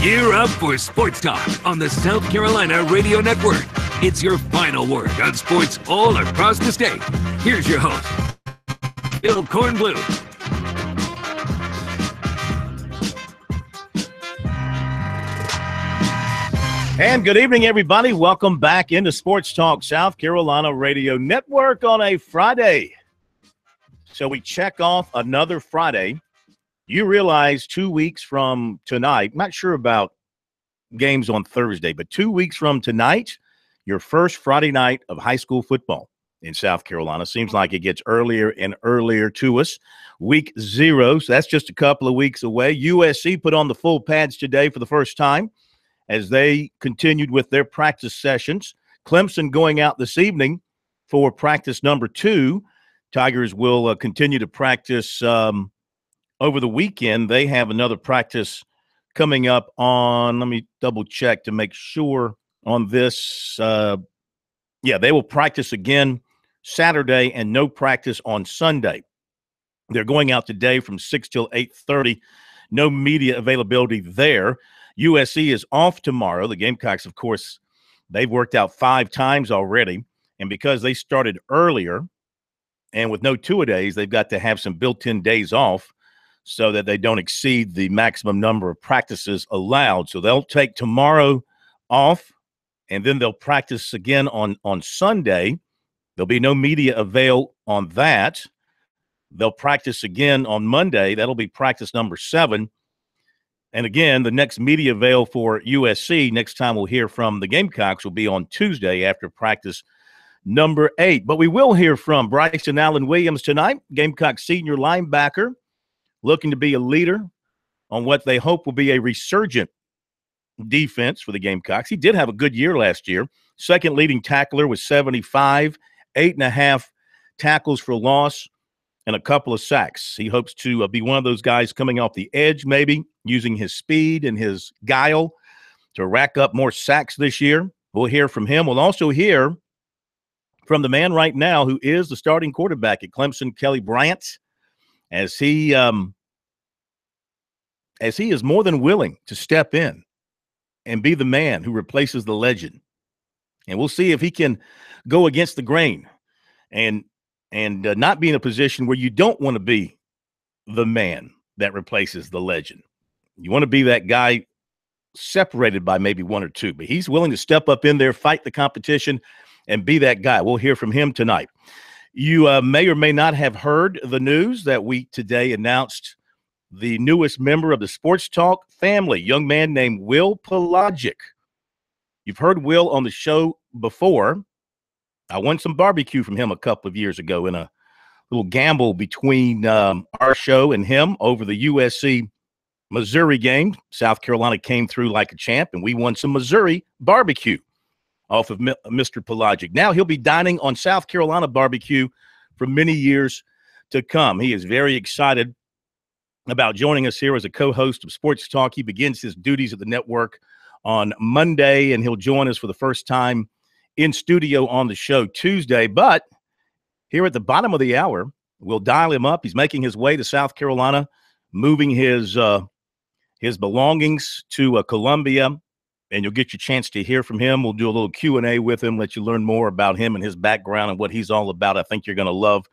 Gear up for Sports Talk on the South Carolina Radio Network. It's your final word on sports all across the state. Here's your host, Bill Kornblum. And good evening, everybody. Welcome back into Sports Talk South Carolina Radio Network on a Friday. So we check off another Friday. You realize 2 weeks from tonight, not sure about games on Thursday, but 2 weeks from tonight, your first Friday night of high school football in South Carolina. Seems like it gets earlier and earlier to us. Week 0, so that's just a couple of weeks away. USC put on the full pads today for the first time as they continued with their practice sessions. Clemson going out this evening for practice number 2. Tigers will continue to practice over the weekend. They have another practice coming up on, let me double check to make sure on this. They will practice again Saturday and no practice on Sunday. They're going out today from 6 till 8:30. No media availability there. USC is off tomorrow. The Gamecocks, of course, they've worked out 5 times already. And because they started earlier and with no two-a-days, they've got to have some built-in days off so that they don't exceed the maximum number of practices allowed. So they'll take tomorrow off, and then they'll practice again on Sunday. There'll be no media avail on that. They'll practice again on Monday. That'll be practice number 7. And again, the next media avail for USC, next time we'll hear from the Gamecocks, will be on Tuesday after practice number 8. But we will hear from Bryson Allen Williams tonight, Gamecock senior linebacker, looking to be a leader on what they hope will be a resurgent defense for the Gamecocks. He did have a good year last year. Second leading tackler with 75, 8.5 tackles for loss, and a couple of sacks. He hopes to be one of those guys coming off the edge, maybe using his speed and his guile to rack up more sacks this year. We'll hear from him. We'll also hear from the man right now who is the starting quarterback at Clemson, Kelly Bryant, as he is more than willing to step in and be the man who replaces the legend. And we'll see if he can go against the grain and not be in a position where you don't want to be the man that replaces the legend. You want to be that guy separated by maybe 1 or 2, but he's willing to step up in there, fight the competition, and be that guy. We'll hear from him tonight. You may or may not have heard the news that we today announced the newest member of the Sports Talk family, young man named Will Pelagic. You've heard Will on the show before. I won some barbecue from him a couple of years ago in a little gamble between our show and him over the USC-Missouri game. South Carolina came through like a champ, and we won some Missouri barbecue off of Mr. Pelagic. Now he'll be dining on South Carolina barbecue for many years to come. He is very excited about joining us here as a co-host of Sports Talk. He begins his duties at the network on Monday, and he'll join us for the first time in studio on the show Tuesday. But here at the bottom of the hour, we'll dial him up. He's making his way to South Carolina, moving his belongings to Columbia, and you'll get your chance to hear from him. We'll do a little Q&A with him, let you learn more about him and his background and what he's all about. I think you're going to love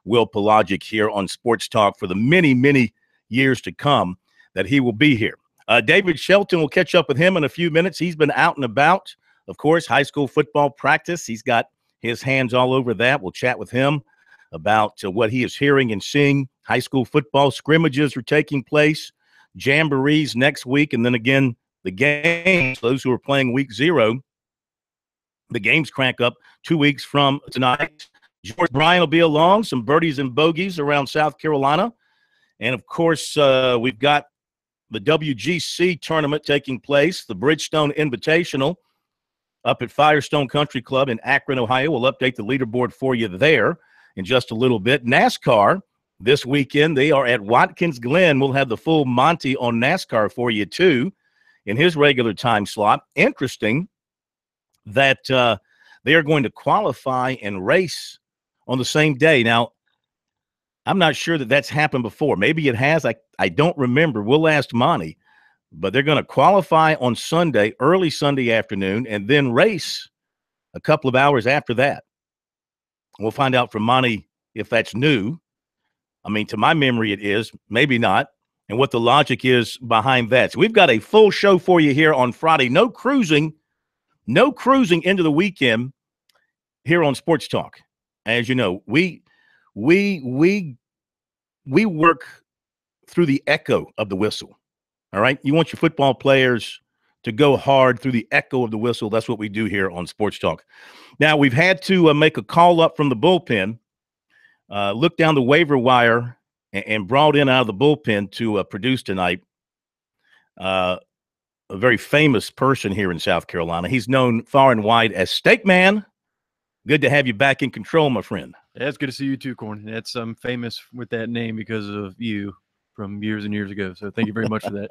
Will Pelagic here on Sports Talk for the many, many years to come that he will be here. David Shelton, will catch up with him in a few minutes. He's been out and about, of course, high school football practice. He's got his hands all over that. We'll chat with him about what he is hearing and seeing. High school football scrimmages are taking place, jamborees next week, and then again, the games, those who are playing week 0, the games crank up 2 weeks from tonight. George Bryan will be along, some birdies and bogeys around South Carolina. And, of course, we've got the WGC tournament taking place, the Bridgestone Invitational up at Firestone Country Club in Akron, Ohio. We'll update the leaderboard for you there in just a little bit. NASCAR this weekend, they are at Watkins Glen. We'll have the full Monty on NASCAR for you, too, in his regular time slot. Interesting that they are going to qualify and race on the same day. Now, I'm not sure that that's happened before. Maybe it has. I don't remember. We'll ask Monty. But they're going to qualify on Sunday, early Sunday afternoon, and then race a couple of hours after that. We'll find out from Monty if that's new. I mean, to my memory, it is. Maybe not. And what the logic is behind that. So we've got a full show for you here on Friday. No cruising into the weekend here on Sports Talk. As you know, we work through the echo of the whistle. All right? You want your football players to go hard through the echo of the whistle. That's what we do here on Sports Talk. Now, we've had to make a call up from the bullpen, look down the waiver wire, and brought in out of the bullpen to produce tonight a very famous person here in South Carolina. He's known far and wide as Steak Man. Good to have you back in control, my friend. Yeah, it's good to see you too, Corn. That's famous with that name because of you from years and years ago. So thank you very much for that,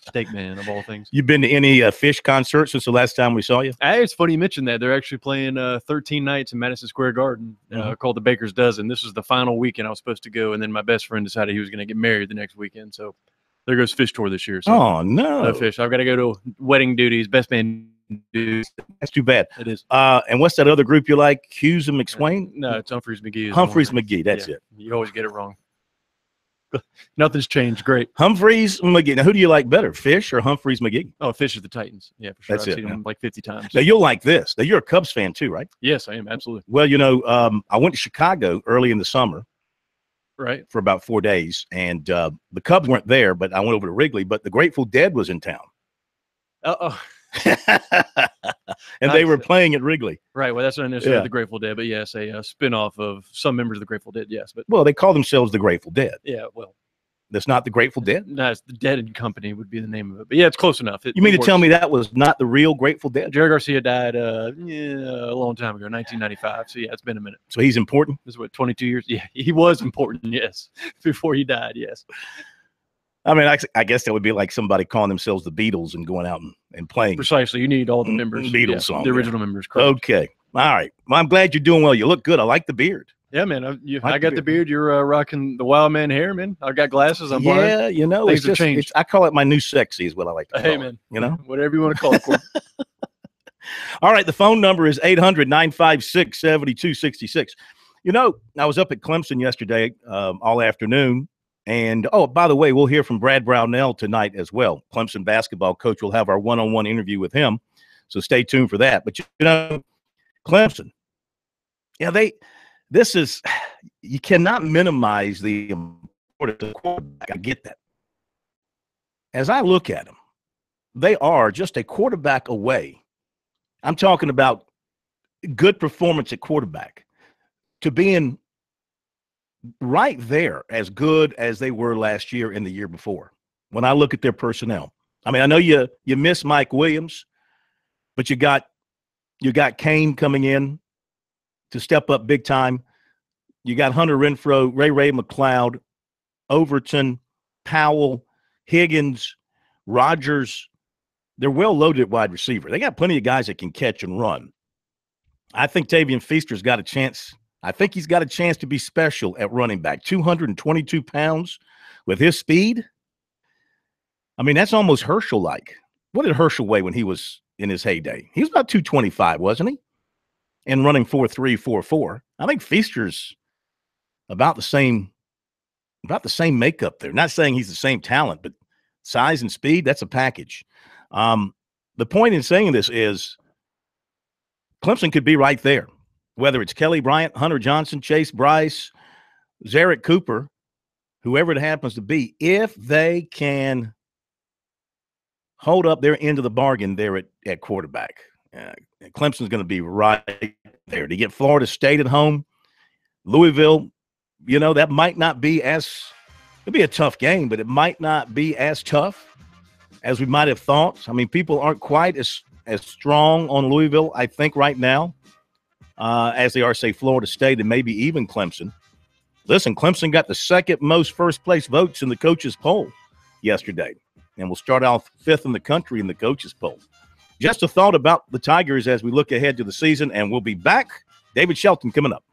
Steak Man of all things. You been to any Fish concerts since the last time we saw you? It's funny you mentioned that. They're actually playing 13 nights in Madison Square Garden called the Baker's Dozen. This was the final weekend I was supposed to go, and then my best friend decided he was going to get married the next weekend. So there goes Fish Tour this year. So oh, no. Fish. I've got to go to wedding duties, best man duties. That's too bad. It is. And what's that other group you like? Hughes and McSwain? No, it's Humphreys McGee. Humphreys McGee. That's it. You always get it wrong. Nothing's changed. Great. Humphreys McGee. Now, who do you like better, Fish or Humphreys McGee? Oh, Fish are the Titans. Yeah, for sure. That's I've it, seen them like 50 times. Now, you'll like this. Now, you're a Cubs fan too, right? Yes, I am. Absolutely. Well, you know, I went to Chicago early in the summer. Right. For about 4 days. And the Cubs weren't there, but I went over to Wrigley. But the Grateful Dead was in town. Uh-oh. And they were playing at Wrigley. Right. Well, that's not necessarily the Grateful Dead, but yes, a spinoff of some members of the Grateful Dead. Yes, but well, they call themselves the Grateful Dead. Yeah. Well, that's not the Grateful Dead. No, it's the Dead and Company would be the name of it. But yeah, it's close enough. You mean to tell me that was not the real Grateful Dead? Jerry Garcia died a long time ago, 1995. So yeah, it's been a minute. So he's important. This is what 22 years. Yeah, he was important. Yes, before he died. Yes. I mean, I guess that would be like somebody calling themselves the Beatles and going out and playing. Precisely. You need all the members. Beatles song. The original members. Correct. Okay. All right. Well, I'm glad you're doing well. You look good. I like the beard. Yeah, man. I got the beard. You're rocking the wild man hair, man. I got glasses. I'm blind. Yeah, you know, things have changed. I call it my new sexy is what I like to call it. Man. You know? Whatever you want to call it. All right. The phone number is 800-956-7266. You know, I was up at Clemson yesterday all afternoon. And, oh, by the way, we'll hear from Brad Brownell tonight as well. Clemson basketball coach. We'll have our one-on-one interview with him. So stay tuned for that. But, you know, Clemson, yeah, you cannot minimize the importance of the quarterback. I get that. As I look at them, they are just a quarterback away. I'm talking about good performance at quarterback to being right there as good as they were last year and the year before. When I look at their personnel, I mean, I know you miss Mike Williams, but you got Kane coming in to step up big time. You got Hunter Renfrow, Ray McLeod, Overton, Powell, Higgins, Rodgers. They're well loaded at wide receiver. They got plenty of guys that can catch and run. I think Tavian Feaster's got a chance. I think he's got a chance to be special at running back. 222 pounds with his speed. I mean, that's almost Herschel-like. What did Herschel weigh when he was in his heyday? He was about 225, wasn't he? And running 4.3, 4.4. I think Feaster's about the same makeup there. Not saying he's the same talent, but size and speed, that's a package. The point in saying this is Clemson could be right there. Whether it's Kelly Bryant, Hunter Johnson, Chase Bryce, Zarek Cooper, whoever it happens to be, if they can hold up their end of the bargain there at quarterback. Clemson's going to be right there. To get Florida State at home, Louisville, you know, that might not be it'll be a tough game, but it might not be as tough as we might have thought. I mean, people aren't quite as strong on Louisville, I think, right now. As they are, say, Florida State and maybe even Clemson. Listen, Clemson got the second most first-place votes in the coaches' poll yesterday, and we'll start off fifth in the country in the coaches' poll. Just a thought about the Tigers as we look ahead to the season, and we'll be back. David Shelton coming up.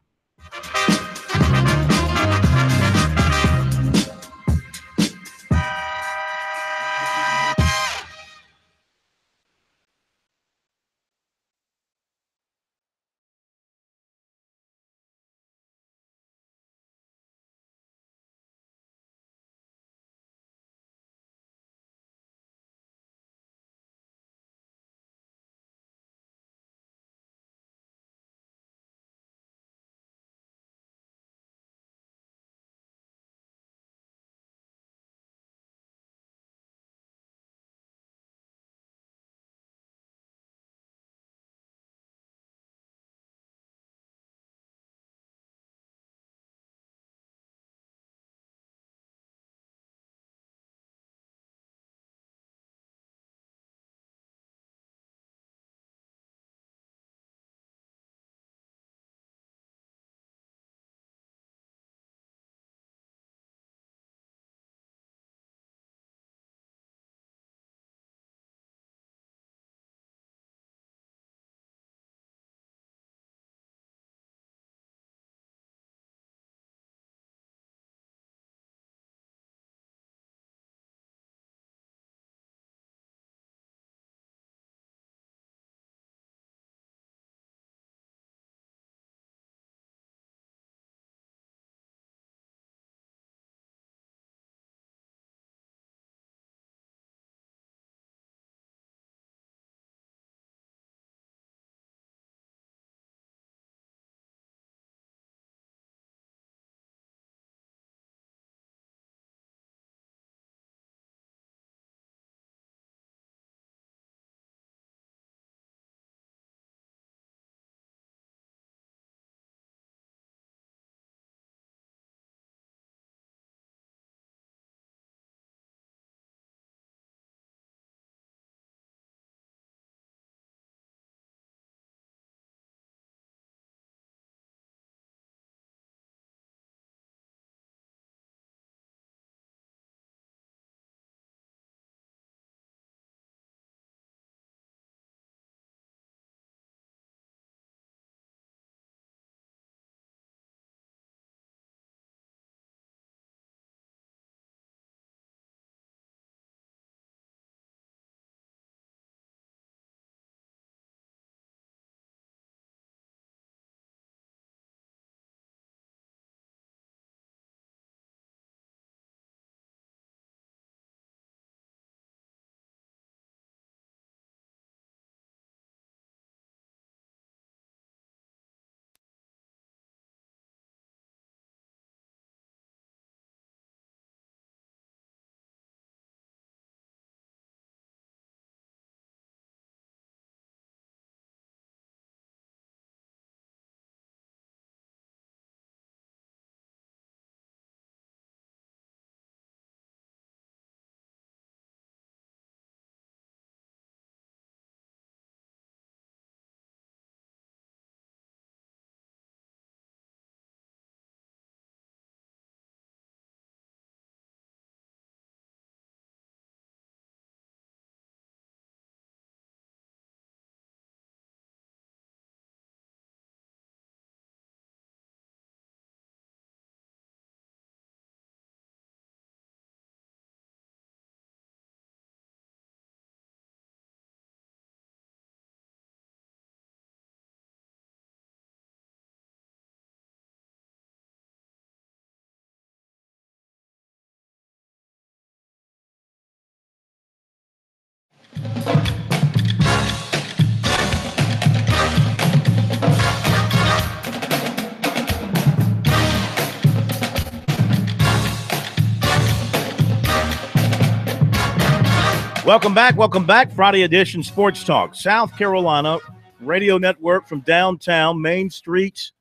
Welcome back. Friday edition Sports Talk, South Carolina Radio Network from downtown Main Street,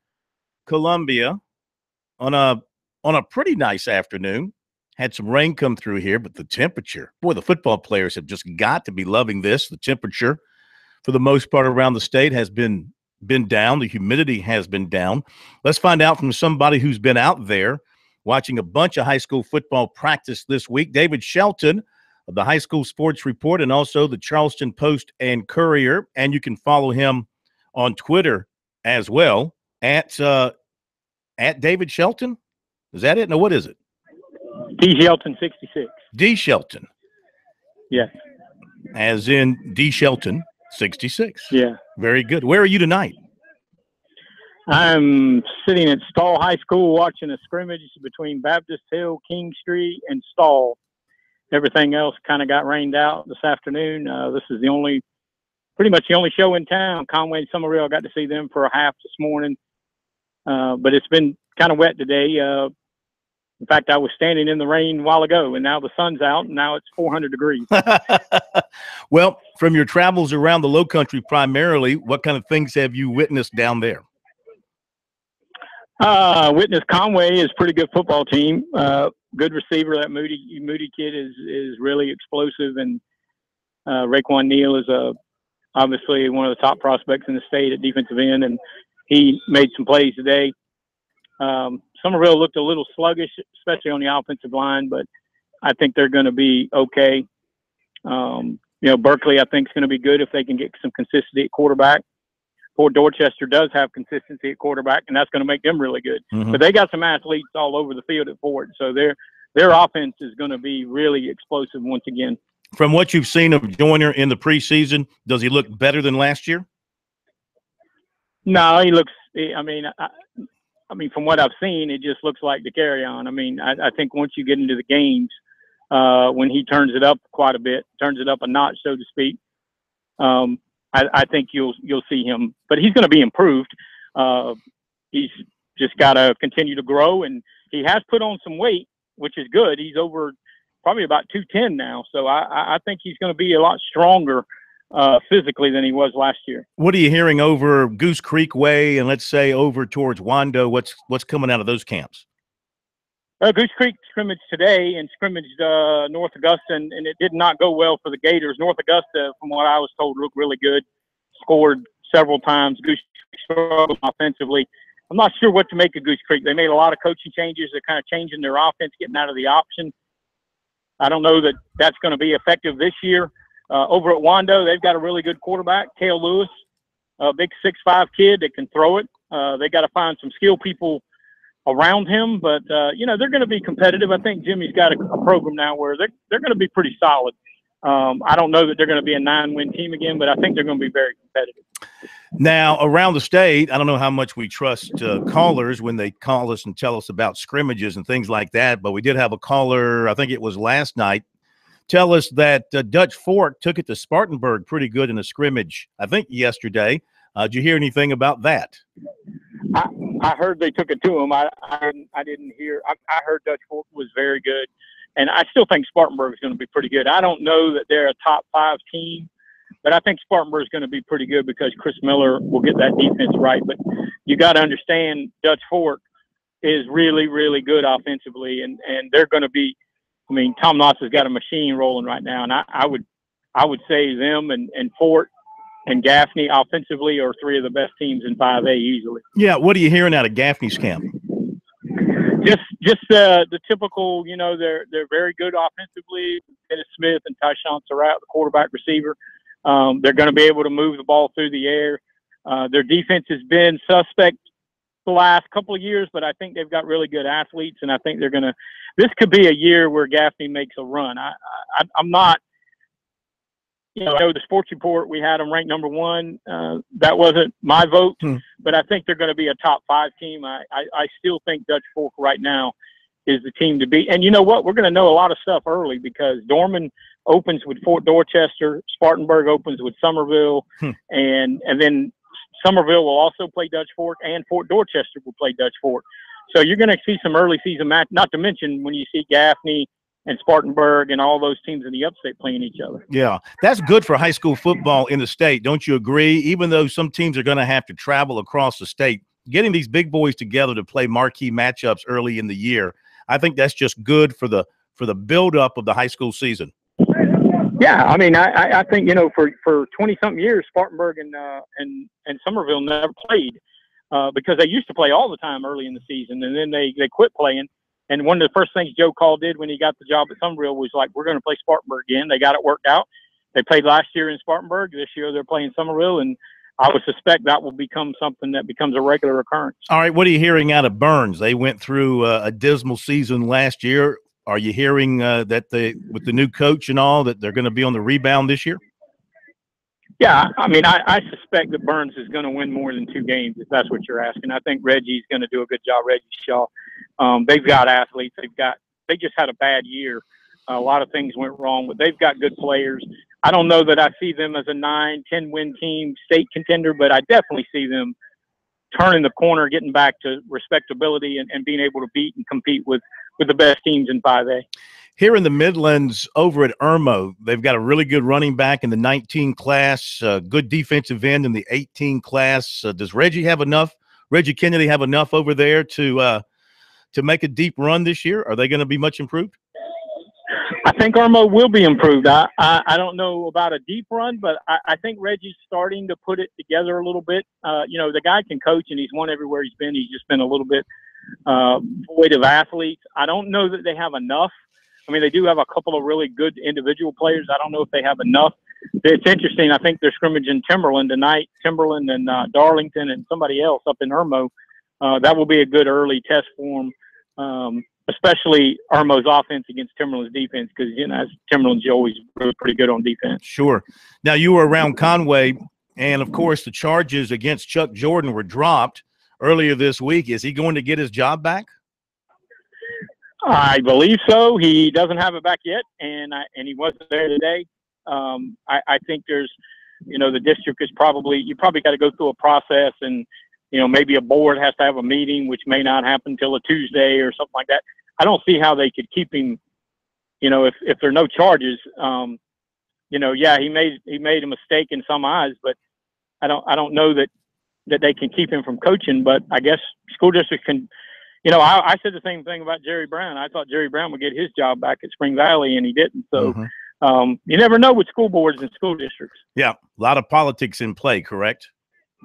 Columbia, on a pretty nice afternoon. Had some rain come through here, but the temperature, boy, the football players have just got to be loving this. The temperature, for the most part around the state, has been down. The humidity has been down. Let's find out from somebody who's been out there watching a bunch of high school football practice this week. David Shelton of the High School Sports Report and also the Charleston Post and Courier. And you can follow him on Twitter as well at David Shelton. Is that it? No, what is it? D Shelton 66. D Shelton. Yes. As in D Shelton 66. Yeah. Very good. Where are you tonight? I'm sitting at Stall High School watching a scrimmage between Baptist Hill, King Street, and Stall. Everything else kind of got rained out this afternoon. This is pretty much the only show in town. Conway and Summerville, I got to see them for a half this morning. But it's been kind of wet today. In fact, I was standing in the rain a while ago, and now the sun's out, and now it's 400 degrees. Well, from your travels around the Lowcountry primarily, what kind of things have you witnessed down there? Witness Conway is a pretty good football team. Good receiver. That Moody kid is really explosive, and Raekwon Neal is obviously one of the top prospects in the state at defensive end, and he made some plays today. Summerville looked a little sluggish, especially on the offensive line, but I think they're going to be okay. Berkeley, I think, is going to be good if they can get some consistency at quarterback. Fort Dorchester does have consistency at quarterback, and that's going to make them really good. Mm-hmm. But they got some athletes all over the field at Fort, so their offense is going to be really explosive once again. From what you've seen of Joyner in the preseason, does he look better than last year? No, he looks. I mean, from what I've seen, it just looks like the carry on. I mean, I think once you get into the games, when he turns it up quite a bit, turns it up a notch, so to speak. I think you'll see him, but he's going to be improved. He's just got to continue to grow, and he has put on some weight, which is good. He's over probably about 210 now, so I think he's going to be a lot stronger physically than he was last year. What are you hearing over Goose Creek way, and let's say over towards Wando? What's coming out of those camps? Goose Creek scrimmaged today and scrimmaged North Augusta, and it did not go well for the Gators. North Augusta, from what I was told, looked really good, scored several times. Goose Creek struggled offensively. I'm not sure what to make of Goose Creek. They made a lot of coaching changes. They're kind of changing their offense, getting out of the option. I don't know that that's going to be effective this year. Over at Wando, they've got a really good quarterback, Cale Lewis, a big 6'5" kid that can throw it. They got to find some skilled people around him, but they're going to be competitive. I think Jimmy's got a program now where they're going to be pretty solid. I don't know that they're going to be a 9-win team again, but I think they're going to be very competitive. Now, around the state, I don't know how much we trust callers when they call us and tell us about scrimmages and things like that, but we did have a caller, I think it was last night, tell us that Dutch Fork took it to Spartanburg pretty good in a scrimmage, I think yesterday. Did you hear anything about that? I heard they took it to him. I didn't hear. I heard Dutch Fork was very good, and I still think Spartanburg is going to be pretty good. I don't know that they're a top 5 team, but I think Spartanburg is going to be pretty good because Chris Miller will get that defense right. But you got to understand Dutch Fork is really, really good offensively, and they're going to be. I mean, Tom Knotts has got a machine rolling right now, and I would say them and Fort and Gaffney offensively are 3 of the best teams in 5A easily. Yeah, what are you hearing out of Gaffney's camp? Just the typical, they're very good offensively. Dennis Smith and Tyshawn Surratt, the quarterback receiver. They're going to be able to move the ball through the air. Their defense has been suspect the last couple of years, but I think they've got really good athletes, and I think they're going to – this could be a year where Gaffney makes a run. I'm not – I know the Sports Report, we had them ranked number 1. That wasn't my vote, but I think they're going to be a top 5 team. I still think Dutch Fork right now is the team to beat. And you know what? We're going to know a lot of stuff early because Dorman opens with Fort Dorchester, Spartanburg opens with Summerville, and then Summerville will also play Dutch Fork, and Fort Dorchester will play Dutch Fork. So you're going to see some early season match, not to mention when you see Gaffney and Spartanburg and all those teams in the upstate playing each other. Yeah, that's good for high school football in the state. Don't you agree? Even though some teams are going to have to travel across the state, getting these big boys together to play marquee matchups early in the year, I think that's just good for the build-up of the high school season. Yeah, I mean, I think, you know, for 20-something years, Spartanburg and Somerville never played because they used to play all the time early in the season, and then they quit playing. And one of the first things Joe Call did when he got the job at Somerville was like, we're going to play Spartanburg again. They got it worked out. They played last year in Spartanburg. This year they're playing Somerville, and I would suspect that will become something that becomes a regular occurrence. All right, what are you hearing out of Burns? They went through a dismal season last year. Are you hearing that with the new coach and all, that they're going to be on the rebound this year? Yeah, I mean, I suspect that Burns is going to win more than 2 games, if that's what you're asking. I think Reggie's going to do a good job, Reggie Shaw. They've got athletes. They just had a bad year. A lot of things went wrong, but they've got good players. I don't know that I see them as a 9-10 win team, state contender, but I definitely see them turning the corner, getting back to respectability and being able to beat and compete with the best teams in 5A. Here in the Midlands, over at Irmo, they've got a really good running back in the 19 class, good defensive end in the 18 class. Does Reggie have enough? Reggie Kennedy have enough over there to make a deep run this year? Are they going to be much improved? I think Irmo will be improved. I don't know about a deep run, but I think Reggie's starting to put it together a little bit. You know, the guy can coach, and he's won everywhere he's been. He's just been a little bit void of athletes. I don't know that they have enough. I mean, they do have a couple of really good individual players. I don't know if they have enough. It's interesting. I think they're scrimmaging Timberland tonight, Timberland and Darlington and somebody else up in Irmo. That will be a good early test for them, especially Irmo's offense against Timberland's defense, because, you know, as Timberland's always really pretty good on defense. Sure. Now, you were around Conway, and, of course, the charges against Chuck Jordan were dropped earlier this week. Is he going to get his job back? I believe so. He doesn't have it back yet, and he wasn't there today. I think there's, you know, the district is you probably got to go through a process, and, you know, maybe a board has to have a meeting, which may not happen till a Tuesday or something like that. I don't see how they could keep him, you know, if there are no charges. You know, yeah, he made a mistake in some eyes, but I don't know that they can keep him from coaching. But I guess school districts can. You know, I said the same thing about Jerry Brown. I thought Jerry Brown would get his job back at Spring Valley, and he didn't. So you never know with school boards and school districts. Yeah, a lot of politics in play, correct?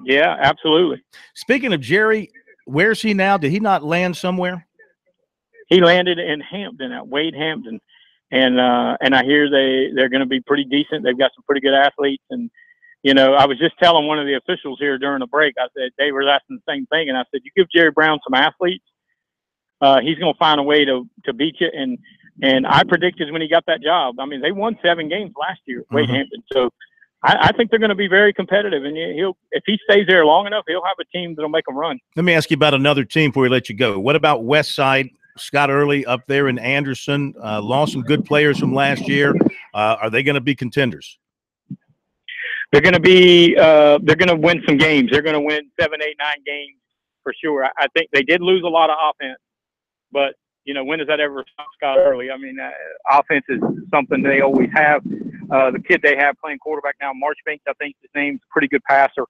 Yeah, absolutely. Speaking of Jerry, where's he now? Did he not land somewhere? He landed in Hampton, at Wade Hampton. And I hear they're going to be pretty decent. They've got some pretty good athletes. And, you know, I was just telling one of the officials here during the break, I said, they were asking the same thing. And I said, you give Jerry Brown some athletes, he's going to find a way to beat you. And I predicted when he got that job. I mean, they won 7 games last year at Wade Hampton. So I think they're going to be very competitive. And if he stays there long enough, he'll have a team that'll make him run. Let me ask you about another team before we let you go. What about West Side? Scott Early up there in Anderson lost some good players from last year. Are they going to be contenders? They're going to be. They're going to win some games. They're going to win 7, 8, 9 games for sure. I think they did lose a lot of offense, but you know, when does that ever stop Scott Early? I mean, offense is something they always have. The kid they have playing quarterback now, Marchbanks, I think his name's a pretty good passer.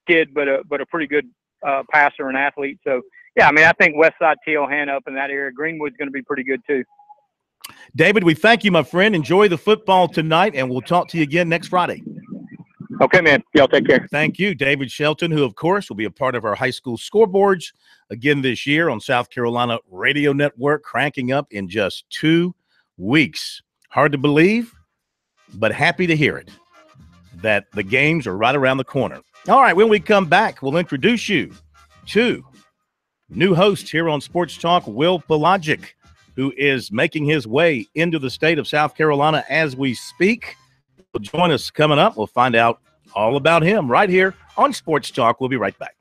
Kid, but a pretty good passer and athlete. So. Yeah, I mean, I think Westside, Teal-Hanna up in that area. Greenwood's going to be pretty good too. David, we thank you, my friend. Enjoy the football tonight, and we'll talk to you again next Friday. Okay, man. Y'all take care. Thank you, David Shelton, who, of course, will be a part of our high school scoreboards again this year on South Carolina Radio Network, cranking up in just 2 weeks. Hard to believe, but happy to hear it, that the games are right around the corner. All right, when we come back, we'll introduce you to new host here on Sports Talk, Will Pelagic, who is making his way into the state of South Carolina as we speak. He'll join us coming up. We'll find out all about him right here on Sports Talk. We'll be right back.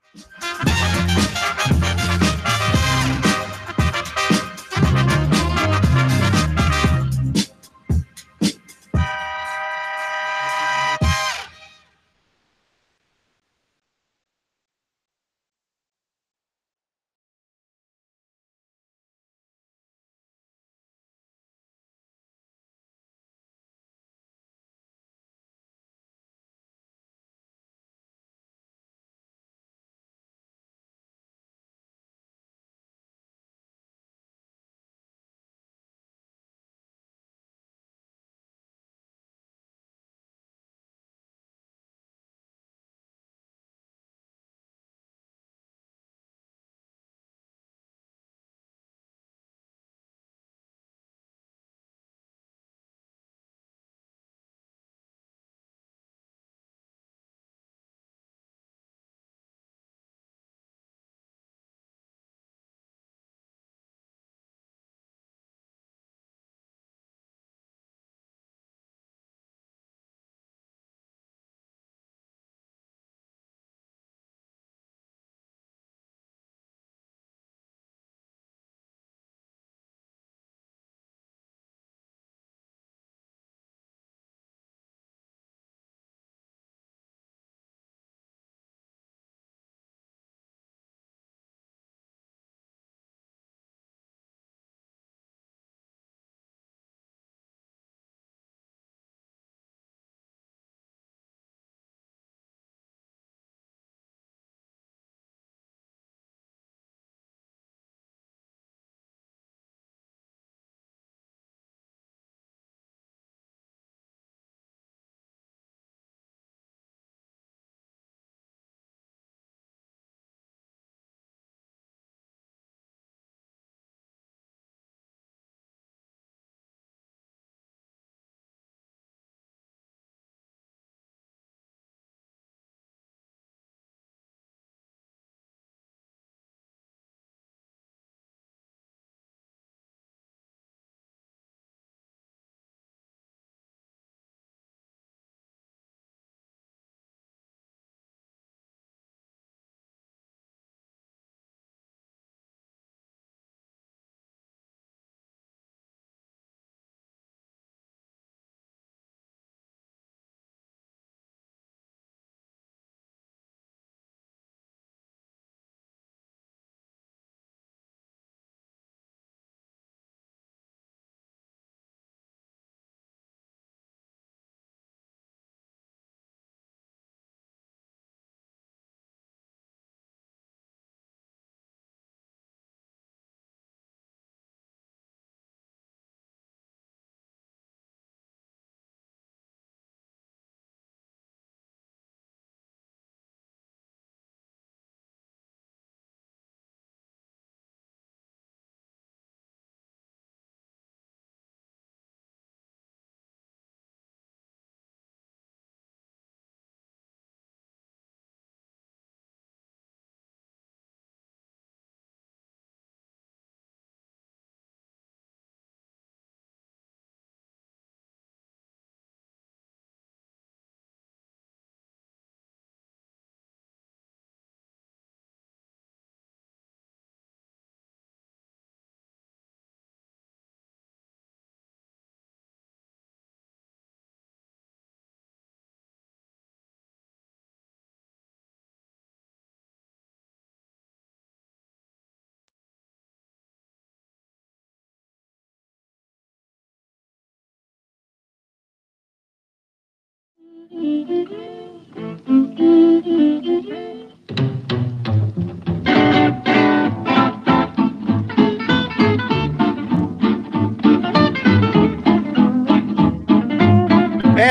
And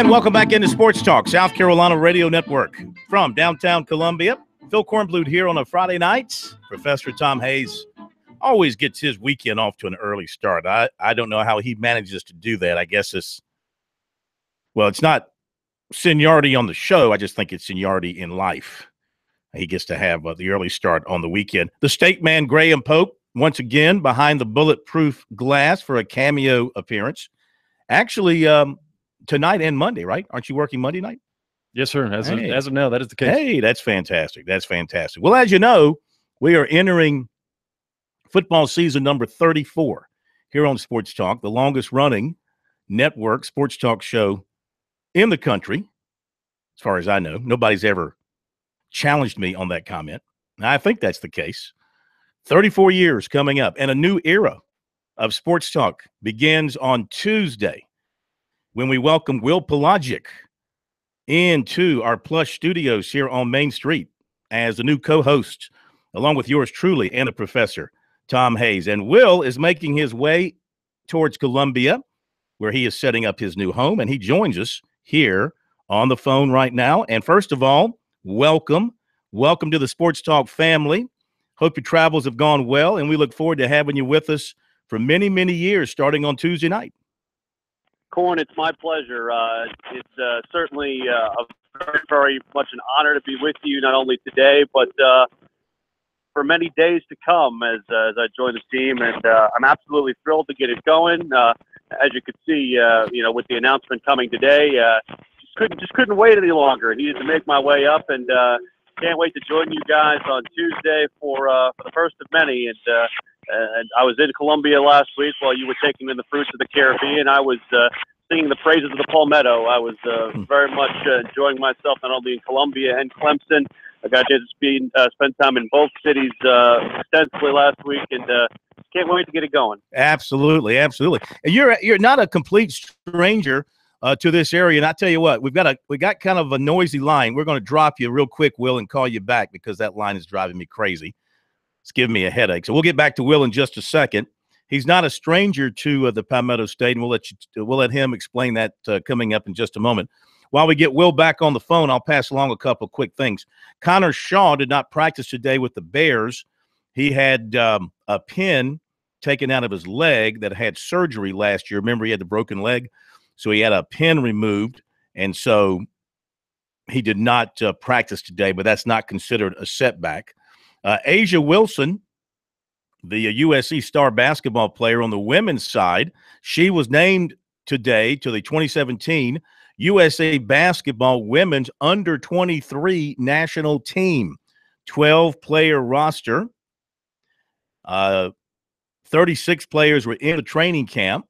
welcome back into Sports Talk, South Carolina Radio Network. From downtown Columbia, Phil Kornblut here on a Friday night. Professor Tom Hayes always gets his weekend off to an early start. I don't know how he manages to do that. I guess it's not seniority on the show. I just think it's seniority in life. He gets to have the early start on the weekend. The State Man, Graham Pope, once again behind the bulletproof glass for a cameo appearance. Actually, tonight and Monday, right? Aren't you working Monday night? Yes, sir. As of now, that is the case. Hey, that's fantastic. That's fantastic. Well, as you know, we are entering football season number 34 here on Sports Talk, the longest running network sports talk show in the country, as far as I know. Nobody's ever challenged me on that comment. Now, I think that's the case. 34 years coming up, and a new era of sports talk begins on Tuesday when we welcome Will Pelagic into our plush studios here on Main Street as the new co-host, along with yours truly and the professor, Tom Hayes. And Will is making his way towards Columbia, where he is setting up his new home, and he joins us here on the phone right now. And first of all, welcome to the Sports Talk family. Hope your travels have gone well, and we look forward to having you with us for many, many years, starting on Tuesday night. Corn, it's my pleasure. It's certainly very, very much an honor to be with you, not only today, but for many days to come as I join the team. And I'm absolutely thrilled to get it going. As you could see, with the announcement coming today, just couldn't wait any longer. I needed to make my way up, and can't wait to join you guys on Tuesday for the first of many. And I was in Columbia last week while you were taking in the fruits of the Caribbean. I was singing the praises of the Palmetto. I was very much enjoying myself, not only in Columbia and Clemson. I got a chance to spend time in both cities extensively last week, and can't wait to get it going. Absolutely, absolutely. And you're not a complete stranger to this area. And I tell you what, we got kind of a noisy line. We're going to drop you real quick, Will, and call you back because that line is driving me crazy. It's giving me a headache. So we'll get back to Will in just a second. He's not a stranger to the Palmetto State, and we'll let him explain that coming up in just a moment. While we get Will back on the phone, I'll pass along a couple of quick things. Connor Shaw did not practice today with the Bears. He had a pin taken out of his leg that had surgery last year. Remember, he had the broken leg, so he had a pin removed, and so he did not practice today, but that's not considered a setback. Asia Wilson, the USC star basketball player on the women's side, she was named today to the 2017 USA Basketball Women's Under-23 national team, 12-player roster. 36 players were in the training camp,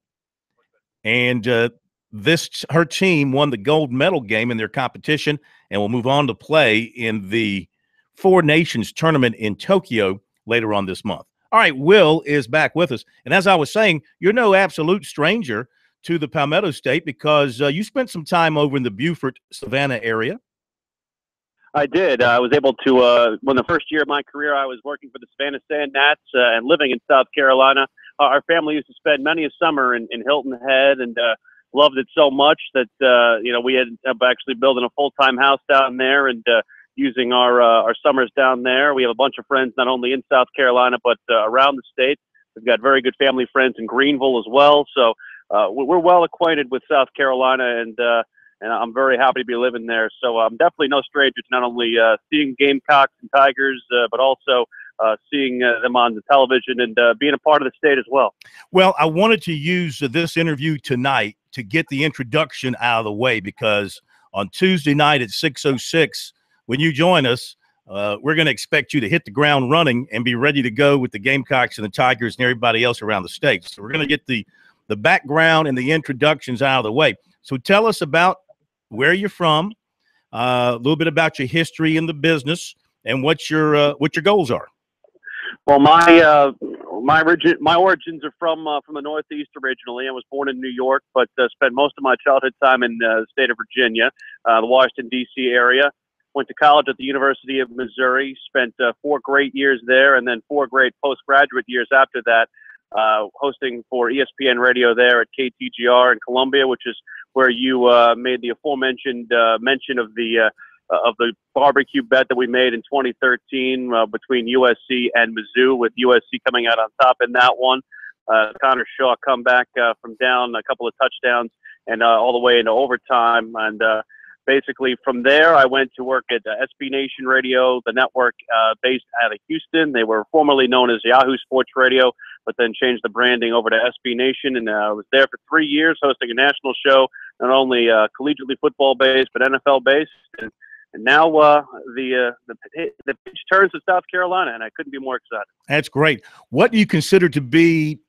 and her team won the gold medal game in their competition and will move on to play in the Four Nations tournament in Tokyo later on this month. All right, Will is back with us. And as I was saying, you're no absolute stranger to the Palmetto State because you spent some time over in the Beaufort, Savannah area. I did. I was able to, when the first year of my career, I was working for the Savannah Sand Gnats and living in South Carolina. Our family used to spend many a summer in Hilton Head, and loved it so much that, we had actually building a full-time house down there and using our summers down there. We have a bunch of friends not only in South Carolina but around the state. We've got very good family friends in Greenville as well. So we're well acquainted with South Carolina, and I'm very happy to be living there. So I'm definitely no stranger to not only seeing Gamecocks and Tigers, but also seeing them on the television and being a part of the state as well. Well, I wanted to use this interview tonight to get the introduction out of the way, because on Tuesday night at 6:06, when you join us, we're going to expect you to hit the ground running and be ready to go with the Gamecocks and the Tigers and everybody else around the state. So we're going to get the background and the introductions out of the way. So tell us about where you're from, a little bit about your history in the business, and what your goals are. Well, my my origins are from the Northeast originally. I was born in New York, but spent most of my childhood time in the state of Virginia, the Washington, D.C. area. Went to college at the University of Missouri, spent 4 great years there, and then 4 great postgraduate years after that, hosting for ESPN Radio there at KTGR in Columbia, which is where you made the aforementioned mention of the barbecue bet that we made in 2013 between USC and Mizzou, with USC coming out on top in that one. Connor Shaw comeback from down a couple of touchdowns and all the way into overtime. And basically from there, I went to work at SB Nation Radio, the network based out of Houston. They were formerly known as Yahoo Sports Radio, but then changed the branding over to SB Nation. And I was there for 3 years hosting a national show, not only collegiately football based, but NFL based. And now the pitch turns to South Carolina, and I couldn't be more excited. That's great. What do you consider to be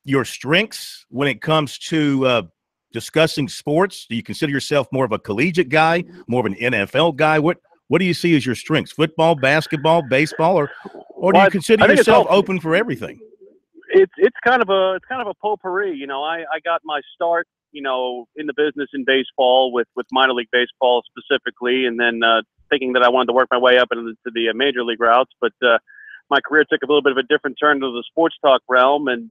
your strengths when it comes to discussing sports? Do you consider yourself more of a collegiate guy, more of an NFL guy? What do you see as your strengths? Football, basketball, baseball, or do you consider yourself open for everything? It's kind of a potpourri. You know, I got my start, you know, in the business in baseball with minor league baseball specifically, and then thinking that I wanted to work my way up into the major league routes. But my career took a little bit of a different turn to the sports talk realm, and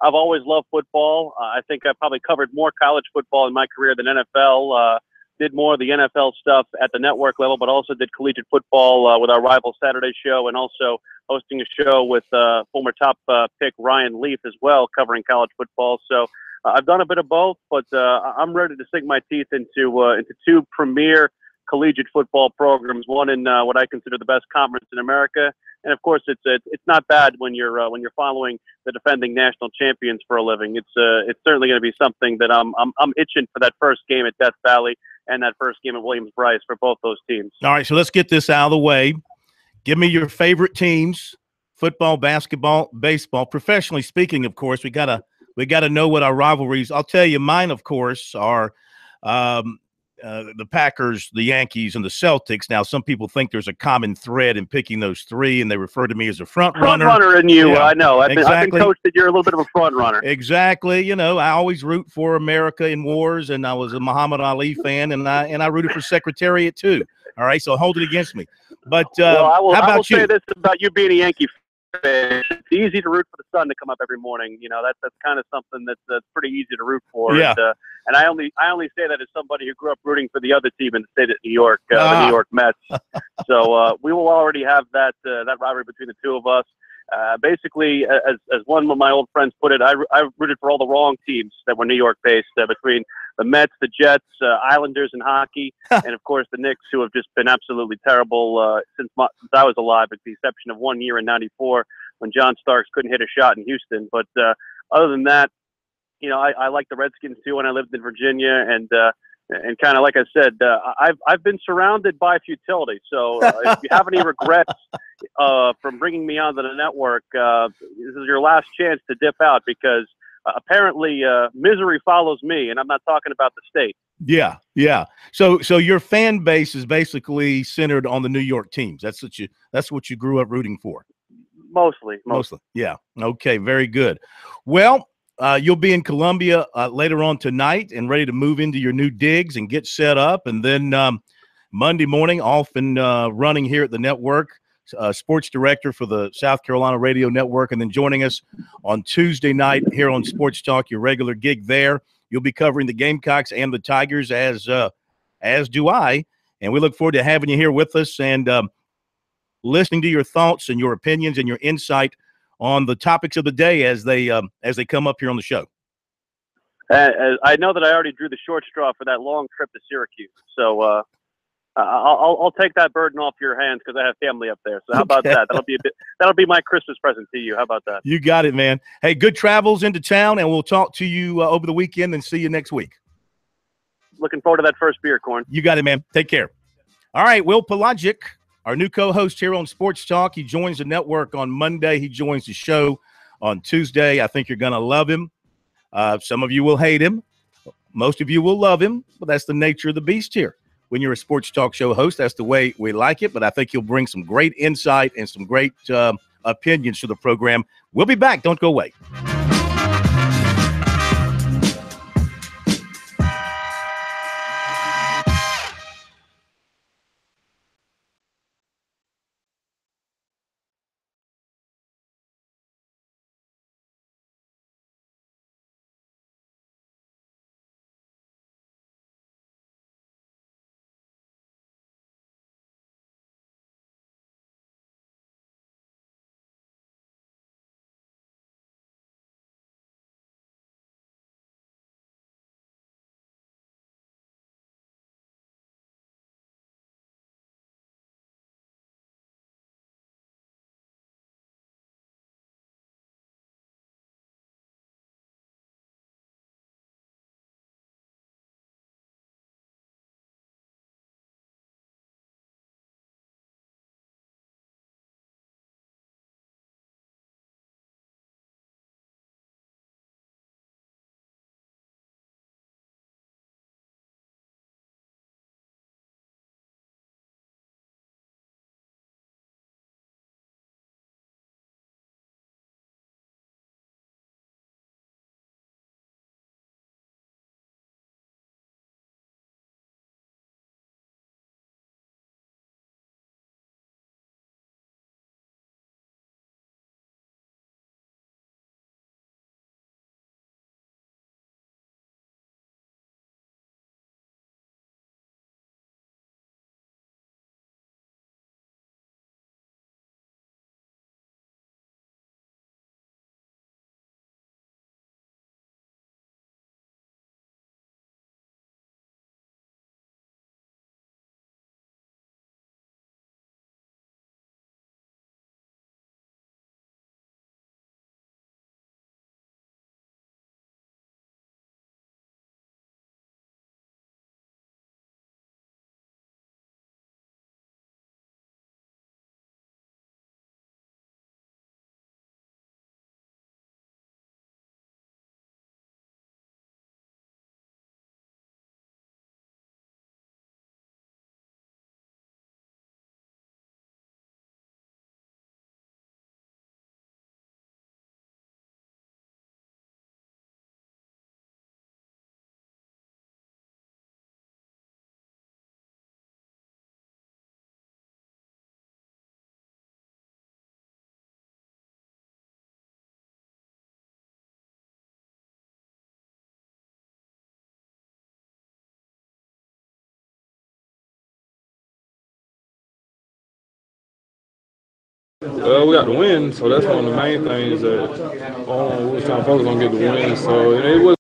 I've always loved football. I think I probably covered more college football in my career than NFL. Did more of the NFL stuff at the network level, but also did collegiate football with our rival Saturday show, and also hosting a show with former top pick Ryan Leaf as well, covering college football. So I've done a bit of both, but I'm ready to sink my teeth into 2 premier collegiate football programs. One in what I consider the best conference in America, and of course, it's not bad when you're following the defending national champions for a living. It's certainly going to be something that I'm itching for, that first game at Death Valley and that first game at Williams-Brice for both those teams. All right, so let's get this out of the way. Give me your favorite teams: football, basketball, baseball. Professionally speaking, of course, we gotta know what our rivalries. I'll tell you, mine, of course, are the Packers, the Yankees, and the Celtics. Now, some people think there's a common thread in picking those 3, and they refer to me as a front runner. Front runner in you, yeah, I know. I've exactly. been coached that you're a little bit of a front runner. Exactly. You know, I always root for America in wars, and I was a Muhammad Ali fan, and I rooted for Secretariat too. All right, so hold it against me. But well, how about I will you? say this about you being a Yankee fan. It's easy to root for the sun to come up every morning. You know, that's kind of something that's pretty easy to root for. Yeah. And I only say that as somebody who grew up rooting for the other team in the state of New York, the New York Mets. So we will already have that rivalry between the two of us. Basically, as one of my old friends put it, I rooted for all the wrong teams that were New York-based, between the Mets, the Jets, Islanders in hockey, and, of course, the Knicks, who have just been absolutely terrible since I was alive, with the exception of 1 year in '94 when John Starks couldn't hit a shot in Houston. But other than that, you know, I like the Redskins, too, when I lived in Virginia, and kind of like I said, I've been surrounded by futility. So if you have any regrets from bringing me onto the network, this is your last chance to dip out, because apparently misery follows me, and I'm not talking about the state. Yeah, yeah. So your fan base is basically centered on the New York teams. That's what you grew up rooting for. Mostly. Yeah. Okay. Very good. Well, you'll be in Columbia later on tonight and ready to move into your new digs and get set up. And then Monday morning, off and running here at the network, sports director for the South Carolina Radio Network. And then joining us on Tuesday night here on Sports Talk, your regular gig there. You'll be covering the Gamecocks and the Tigers, as do I. And we look forward to having you here with us and listening to your thoughts and your opinions and your insight on the topics of the day as they come up here on the show. I know that I already drew the short straw for that long trip to Syracuse, so I'll take that burden off your hands, because I have family up there. So how about that? That'll be my Christmas present to you. How about that? You got it, man. Hey, good travels into town, and we'll talk to you over the weekend and see you next week. Looking forward to that first beer, Corn. You got it, man. Take care. All right, Will Pelagic, our new co-host here on Sports Talk. He joins the network on Monday. He joins the show on Tuesday. I think you're going to love him. Some of you will hate him. Most of you will love him, but that's the nature of the beast here. When you're a sports talk show host, that's the way we like it. But I think he'll bring some great insight and some great opinions to the program. We'll be back. Don't go away. We got the win, so that's one of the main things that we was trying to focus on, get the win. So it was.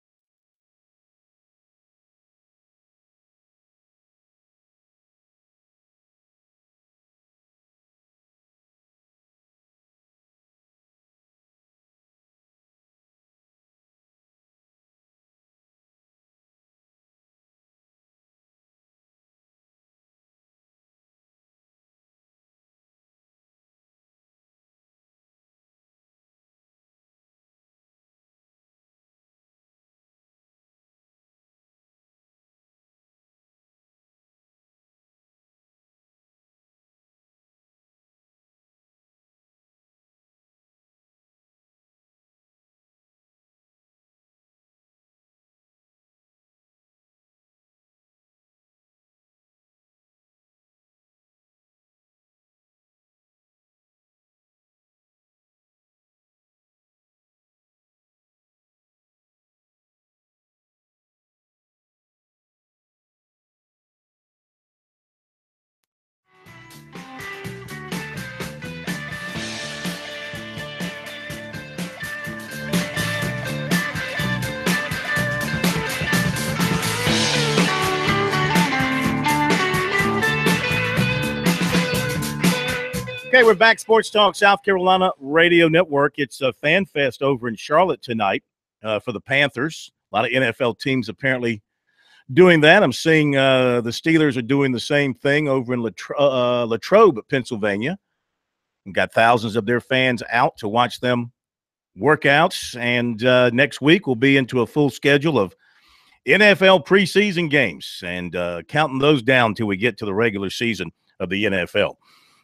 Okay, we're back. Sports Talk South Carolina Radio Network. It's a fan fest over in Charlotte tonight for the Panthers. A lot of NFL teams apparently doing that. I'm seeing the Steelers are doing the same thing over in Latrobe, Pennsylvania. We've got thousands of their fans out to watch them workouts. And next week we'll be into a full schedule of NFL preseason games and counting those down till we get to the regular season of the NFL.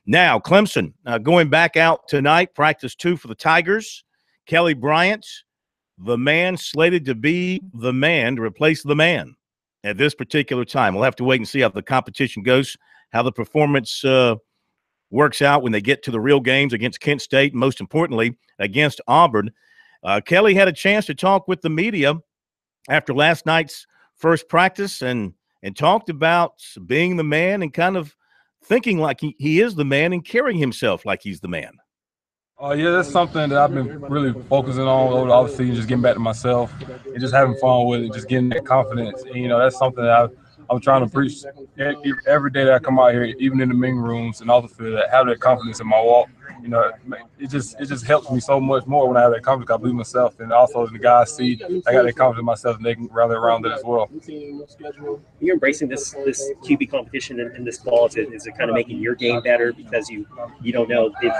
Now, Clemson going back out tonight, practice 2 for the Tigers. Kelly Bryant, the man slated to be the man to replace the man at this particular time. We'll have to wait and see how the competition goes, how the performance works out when they get to the real games against Kent State, and most importantly, against Auburn. Kelly had a chance to talk with the media after last night's first practice and talked about being the man and kind of thinking like he is the man and carrying himself like he's the man. Yeah, that's something that I've been really focusing on over the offseason, just getting back to myself and just having fun with it, just getting that confidence. And, that's something that I'm trying to preach every day that I come out here, even in the meeting rooms and off the field, that have that confidence in my walk. It just helps me so much more when I have that confidence. I believe myself, and also the guys see I got that confidence in myself, and they can rally around it as well. You're embracing this QB competition in this fall. Is it kind of making your game better because you don't know if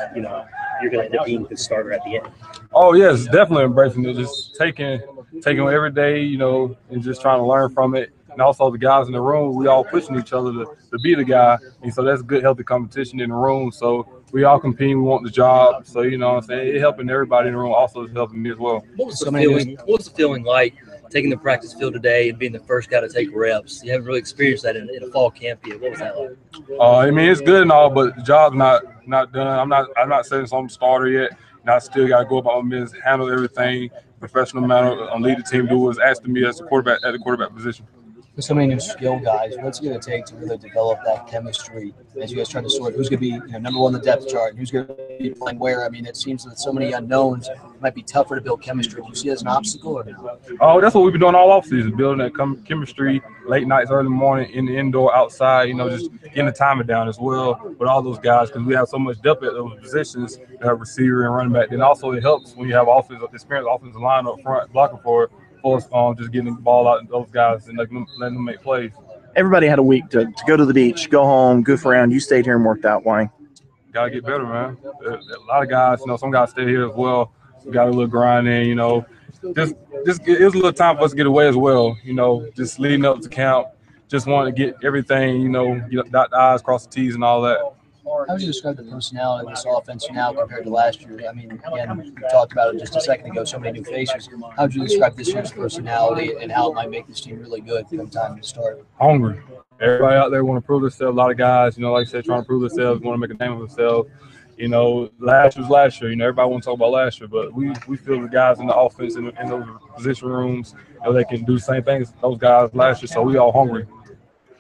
you're going to end up being the starter at the end? Oh yes, definitely embracing it. Just taking every day, and just trying to learn from it. And also the guys in the room, we all pushing each other to be the guy. And so that's good, healthy competition in the room. So we all compete, we want the job. So, what I'm saying? It helping everybody in the room, also is helping me as well. What was the feeling like taking the practice field today and being the first guy to take reps? You haven't really experienced that in a fall camp yet. What was that like? It's good and all, but the job's not done. I'm not saying I'm a starter yet. And I still got to go about my business, handle everything, professional manner, lead the team, do what's asked of me as the quarterback position. With so many new skill guys, what's it going to take to really develop that chemistry as you guys try to sort who's going to be number one on the depth chart and who's going to be playing where? I mean, it seems that so many unknowns, it might be tougher to build chemistry. Do you see it as an obstacle or no? Oh, that's what we've been doing all offseason, building that chemistry, late nights, early morning, in the indoor, outside, just getting the timing down as well with all those guys because we have so much depth at those positions, receiver and running back. Then also it helps when you have experienced offensive line up front blocking for us, just getting the ball out to those guys and letting them make plays. Everybody had a week to go to the beach, go home, goof around. You stayed here and worked out. Why? Gotta get better, man. A lot of guys, some guys stay here as well. We got a little grind in, Just it was a little time for us to get away as well, just leading up to camp. Just wanted to get everything, dot the I's, cross the T's and all that. How would you describe the personality of this offense now compared to last year? I mean, again, we talked about it just a second ago, so many new faces. How would you describe this year's personality and how it might make this team really good come time to start? Hungry. Everybody out there want to prove themselves. A lot of guys, like I said, trying to prove themselves, want to make a name of themselves. Last year was last year. Everybody want to talk about last year, but we feel the guys in the offense in those position rooms, they can do the same things as those guys last year, so we all hungry.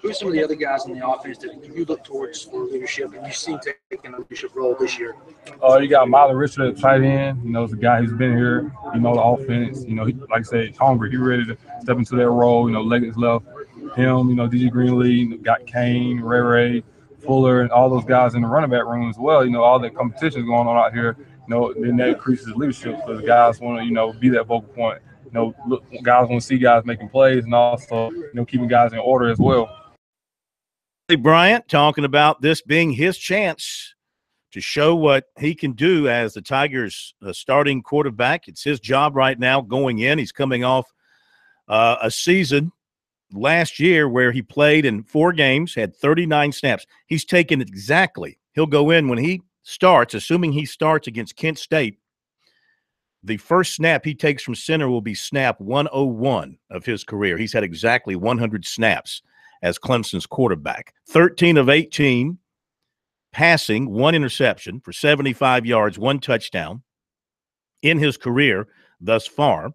Who are some of the other guys in the offense that you look towards for leadership and you seem taking a leadership role this year? You got Miley Richard at tight end. It's a guy who's been here. The offense. He, like I said, he's hungry. He's ready to step into that role. Leggett's left. Him. DJ Greenlee. Got Kane, Ray, Fuller, and all those guys in the running back room as well. All that competition is going on out here. Then that increases leadership because guys want to be that vocal point. Guys want to see guys making plays and also keeping guys in order as well. Bryant talking about this being his chance to show what he can do as the Tigers' starting quarterback. It's his job right now going in. He's coming off a season last year where he played in 4 games, had 39 snaps. He's taken exactly. He'll go in when he starts, assuming he starts against Kent State. The first snap he takes from center will be snap 101 of his career. He's had exactly 100 snaps as Clemson's quarterback. 13 of 18 passing, 1 interception for 75 yards, 1 touchdown in his career thus far.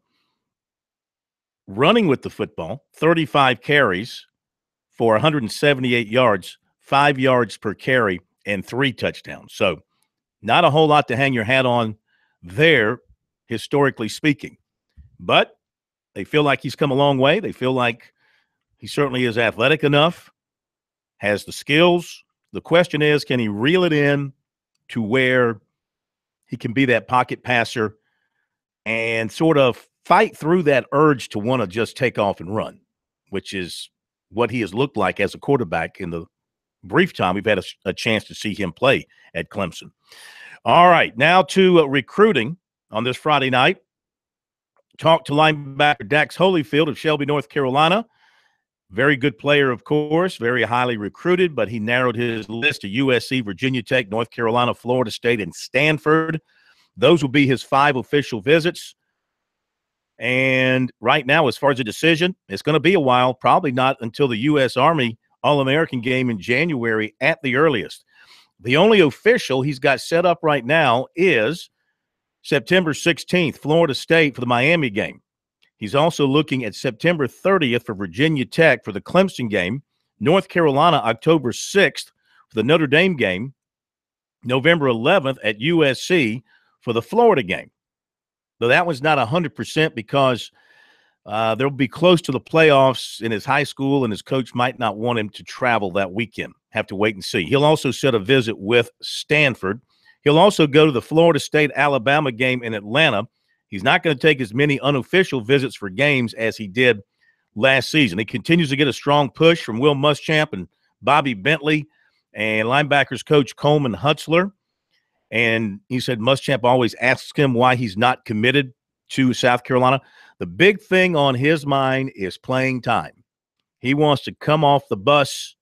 Running with the football, 35 carries for 178 yards, 5 yards per carry, and 3 touchdowns. So not a whole lot to hang your hat on there, historically speaking. But they feel like he's come a long way. They feel like he certainly is athletic enough, has the skills. The question is, can he reel it in to where he can be that pocket passer and sort of fight through that urge to want to just take off and run, which is what he has looked like as a quarterback in the brief time we've had a chance to see him play at Clemson. All right, now to recruiting on this Friday night. Talk to linebacker Dax Holyfield of Shelby, North Carolina. Very good player, of course, very highly recruited, but he narrowed his list to USC, Virginia Tech, North Carolina, Florida State, and Stanford. Those will be his 5 official visits. And right now, as far as a decision, it's going to be a while, probably not until the U.S. Army All-American game in January at the earliest. The only official he's got set up right now is September 16th, Florida State for the Miami game. He's also looking at September 30th for Virginia Tech for the Clemson game, North Carolina October 6th for the Notre Dame game, November 11th at USC for the Florida game. Though that one's not 100% because they'll be close to the playoffs in his high school, and his coach might not want him to travel that weekend. Have to wait and see. He'll also set a visit with Stanford. He'll also go to the Florida State-Alabama game in Atlanta. He's not going to take as many unofficial visits for games as he did last season. He continues to get a strong push from Will Muschamp and Bobby Bentley and linebackers coach Coleman Hutzler. And he said Muschamp always asks him why he's not committed to South Carolina. The big thing on his mind is playing time. He wants to come off the bus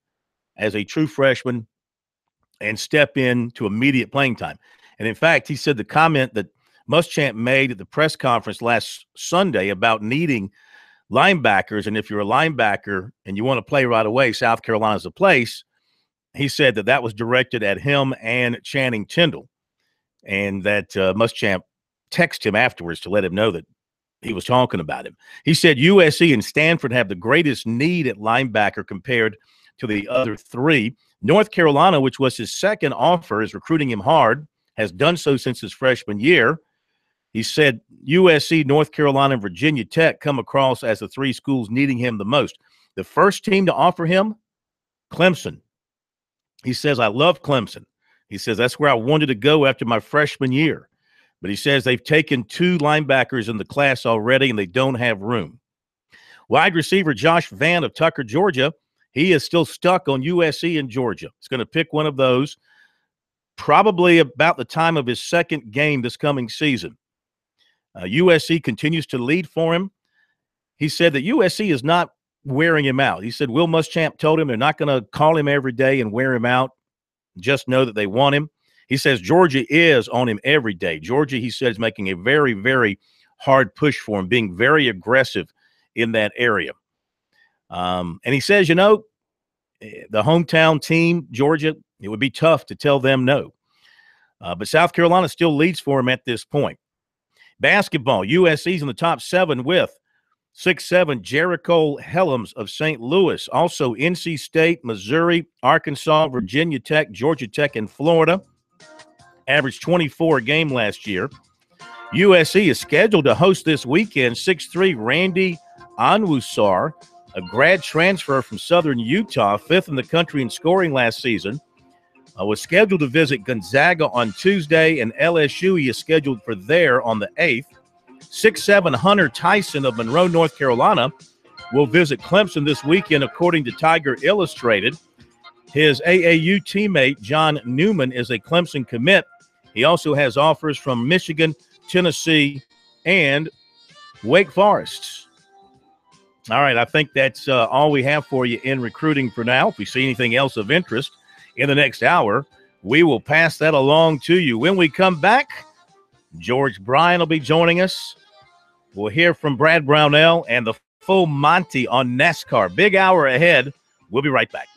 as a true freshman and step into immediate playing time. And in fact, he said the comment that Muschamp made at the press conference last Sunday about needing linebackers, and if you're a linebacker and you want to play right away, South Carolina's a place. He said that that was directed at him and Channing Tindall, and that Muschamp texted him afterwards to let him know that he was talking about him. He said USC and Stanford have the greatest need at linebacker compared to the other 3. North Carolina, which was his second offer, is recruiting him hard, has done so since his freshman year. He said USC, North Carolina, and Virginia Tech come across as the 3 schools needing him the most. The first team to offer him, Clemson. He says, I love Clemson. He says, that's where I wanted to go after my freshman year. But he says they've taken 2 linebackers in the class already, and they don't have room. Wide receiver Josh Vann of Tucker, Georgia, he is still stuck on USC and Georgia. He's going to pick one of those probably about the time of his second game this coming season. USC continues to lead for him. He said that USC is not wearing him out. He said Will Muschamp told him they're not going to call him every day and wear him out. Just know that they want him. He says Georgia is on him every day. Georgia, he said, is making a very, very hard push for him, being very aggressive in that area. And he says, you know, the hometown team, Georgia, it would be tough to tell them no. But South Carolina still leads for him at this point. Basketball, USC's in the top 7 with 6'7" Jericho Helms of St. Louis. Also NC State, Missouri, Arkansas, Virginia Tech, Georgia Tech, and Florida. Averaged 24 a game last year. USC is scheduled to host this weekend 6'3" Randy Anwusar, a grad transfer from Southern Utah, 5th in the country in scoring last season. Was scheduled to visit Gonzaga on Tuesday, and LSU he is scheduled for there on the 8th. 6'7" Hunter Tyson of Monroe, North Carolina, will visit Clemson this weekend, according to Tiger Illustrated. His AAU teammate, John Newman, is a Clemson commit. He also has offers from Michigan, Tennessee, and Wake Forest. All right, I think that's all we have for you in recruiting for now. If we see anything else of interest in the next hour, we will pass that along to you. When we come back, George Bryan will be joining us. We'll hear from Brad Brownell and the full Monty on NASCAR. Big hour ahead. We'll be right back.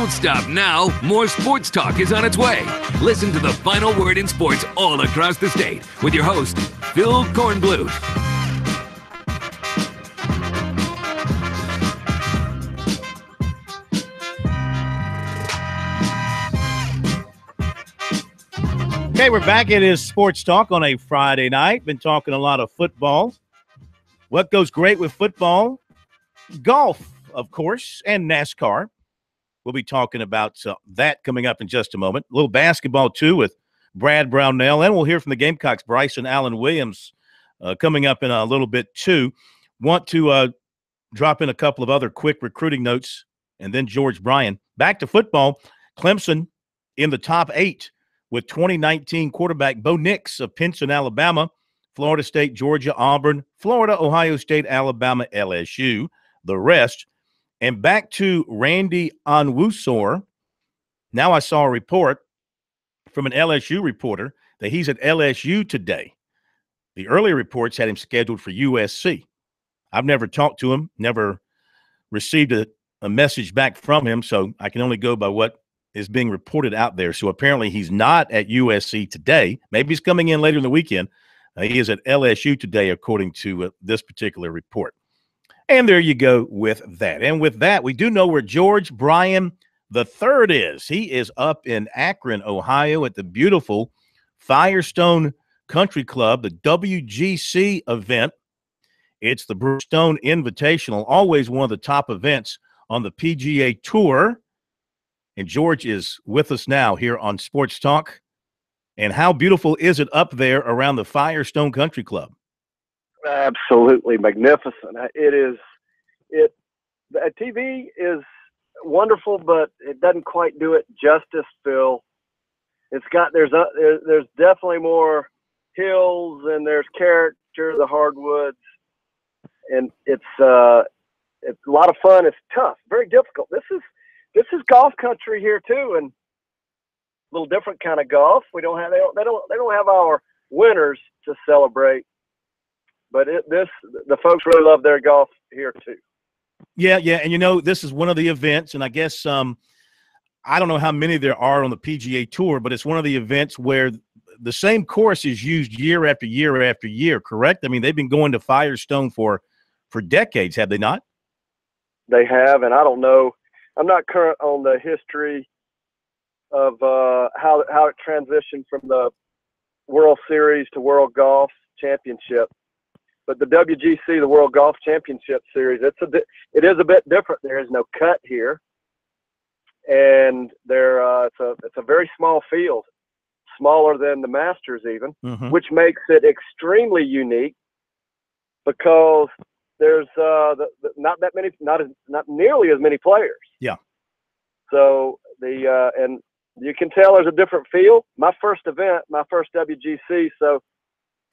Don't stop now. More sports talk is on its way. Listen to the final word in sports all across the state with your host, Phil Kornblut. Okay, we're back. It is Sports Talk on a Friday night. Been talking a lot of football. What goes great with football? Golf, of course, and NASCAR. We'll be talking about that coming up in just a moment. A little basketball, too, with Brad Brownell. And we'll hear from the Gamecocks, Bryson Allen Williams, coming up in a little bit, too. Want to drop in a couple of other quick recruiting notes, and then George Bryan. Back to football. Clemson in the top 8 with 2019 quarterback Bo Nix of Pinson, Alabama, Florida State, Georgia, Auburn, Florida, Ohio State, Alabama, LSU, the rest. And back to Randy Onwusor. Now I saw a report from an LSU reporter that he's at LSU today. The earlier reports had him scheduled for USC. I've never talked to him, never received a message back from him, so I can only go by what is being reported out there. So apparently he's not at USC today. Maybe he's coming in later in the weekend. He is at LSU today, according to this particular report. And there you go with that. And with that, we do know where George Bryan III is. He is up in Akron, Ohio, at the beautiful Firestone Country Club, the WGC event. It's the Bruce Stone Invitational, always one of the top events on the PGA Tour. And George is with us now here on Sports Talk. And how beautiful is it up there around the Firestone Country Club? Absolutely magnificent. It is. The TV is wonderful, but it doesn't quite do it justice, Phil. It's got there's definitely more hills and there's character, the hardwoods, and it's a lot of fun. It's tough, very difficult. This is golf country here too, and a little different kind of golf. They don't have our winners to celebrate, but the folks really love their golf here too. Yeah, and this is one of the events, and I guess I don't know how many there are on the PGA Tour, but it's one of the events where the same course is used year after year after year. Correct? I mean, they've been going to Firestone for decades, have they not? They have, and I don't know. I'm not current on the history of how it transitioned from the World Series to World Golf Championship. But the WGC, the World Golf Championship Series, it is a bit different. There is no cut here, and it's a very small field, smaller than the Masters even, which makes it extremely unique because there's not nearly as many players. Yeah. So and you can tell there's a different feel. My first event, my first WGC, so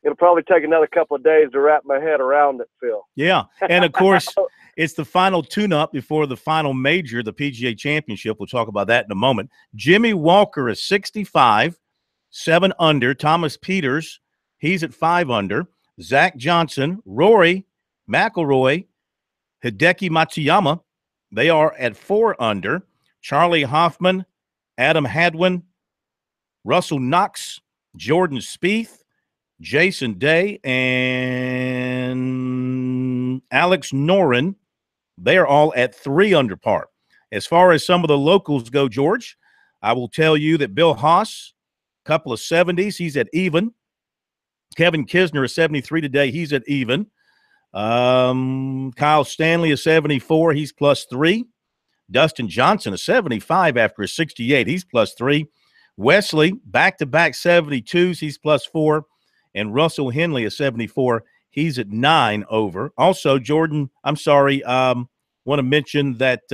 it'll probably take another couple of days to wrap my head around it, Phil. Yeah, and of course, it's the final tune-up before the final major, the PGA Championship. We'll talk about that in a moment. Jimmy Walker is 65, 7 under. Thomas Peters, he's at 5 under. Zach Johnson, Rory McIlroy, Hideki Matsuyama, they are at 4 under. Charlie Hoffman, Adam Hadwin, Russell Knox, Jordan Spieth, Jason Day, and Alex Noren, they are all at 3 under par. As far as some of the locals go, George, I will tell you that Bill Haas, a couple of 70s, he's at even. Kevin Kisner is 73 today, he's at even. Kyle Stanley is 74, he's +3. Dustin Johnson is 75 after a 68, he's +3. Wesley, back-to-back 72s, he's +4. And Russell Henley is 74. He's at 9 over. Also, Jordan, I'm sorry, want to mention that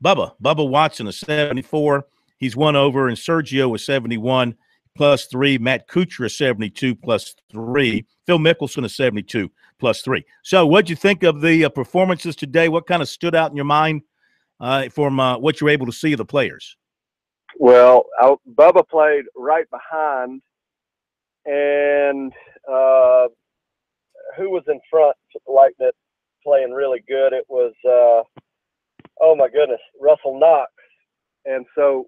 Bubba Watson is 74. He's 1 over. And Sergio is 71, +3. Matt Kuchar is 72, +3. Phil Mickelson is 72, +3. So what'd you think of the performances today? What kind of stood out in your mind from what you were able to see of the players? Well, Bubba played right behind, and who was in front, like that, playing really good? It was oh my goodness, Russell Knox. And so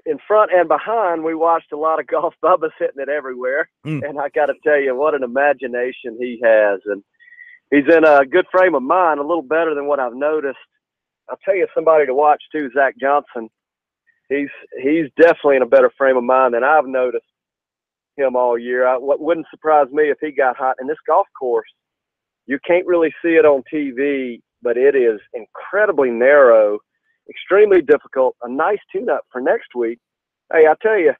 in front and behind, we watched a lot of golf. Bubba's hitting it everywhere. And I got to tell you, what an imagination he has. And he's in a good frame of mind, a little better than what I've noticed. I'll tell you somebody to watch too, Zach Johnson. He's definitely in a better frame of mind than I've noticed him all year. What wouldn't surprise me if he got hot. And this golf course, you can't really see it on TV, but it is incredibly narrow, extremely difficult, a nice tune-up for next week. Hey, I tell you,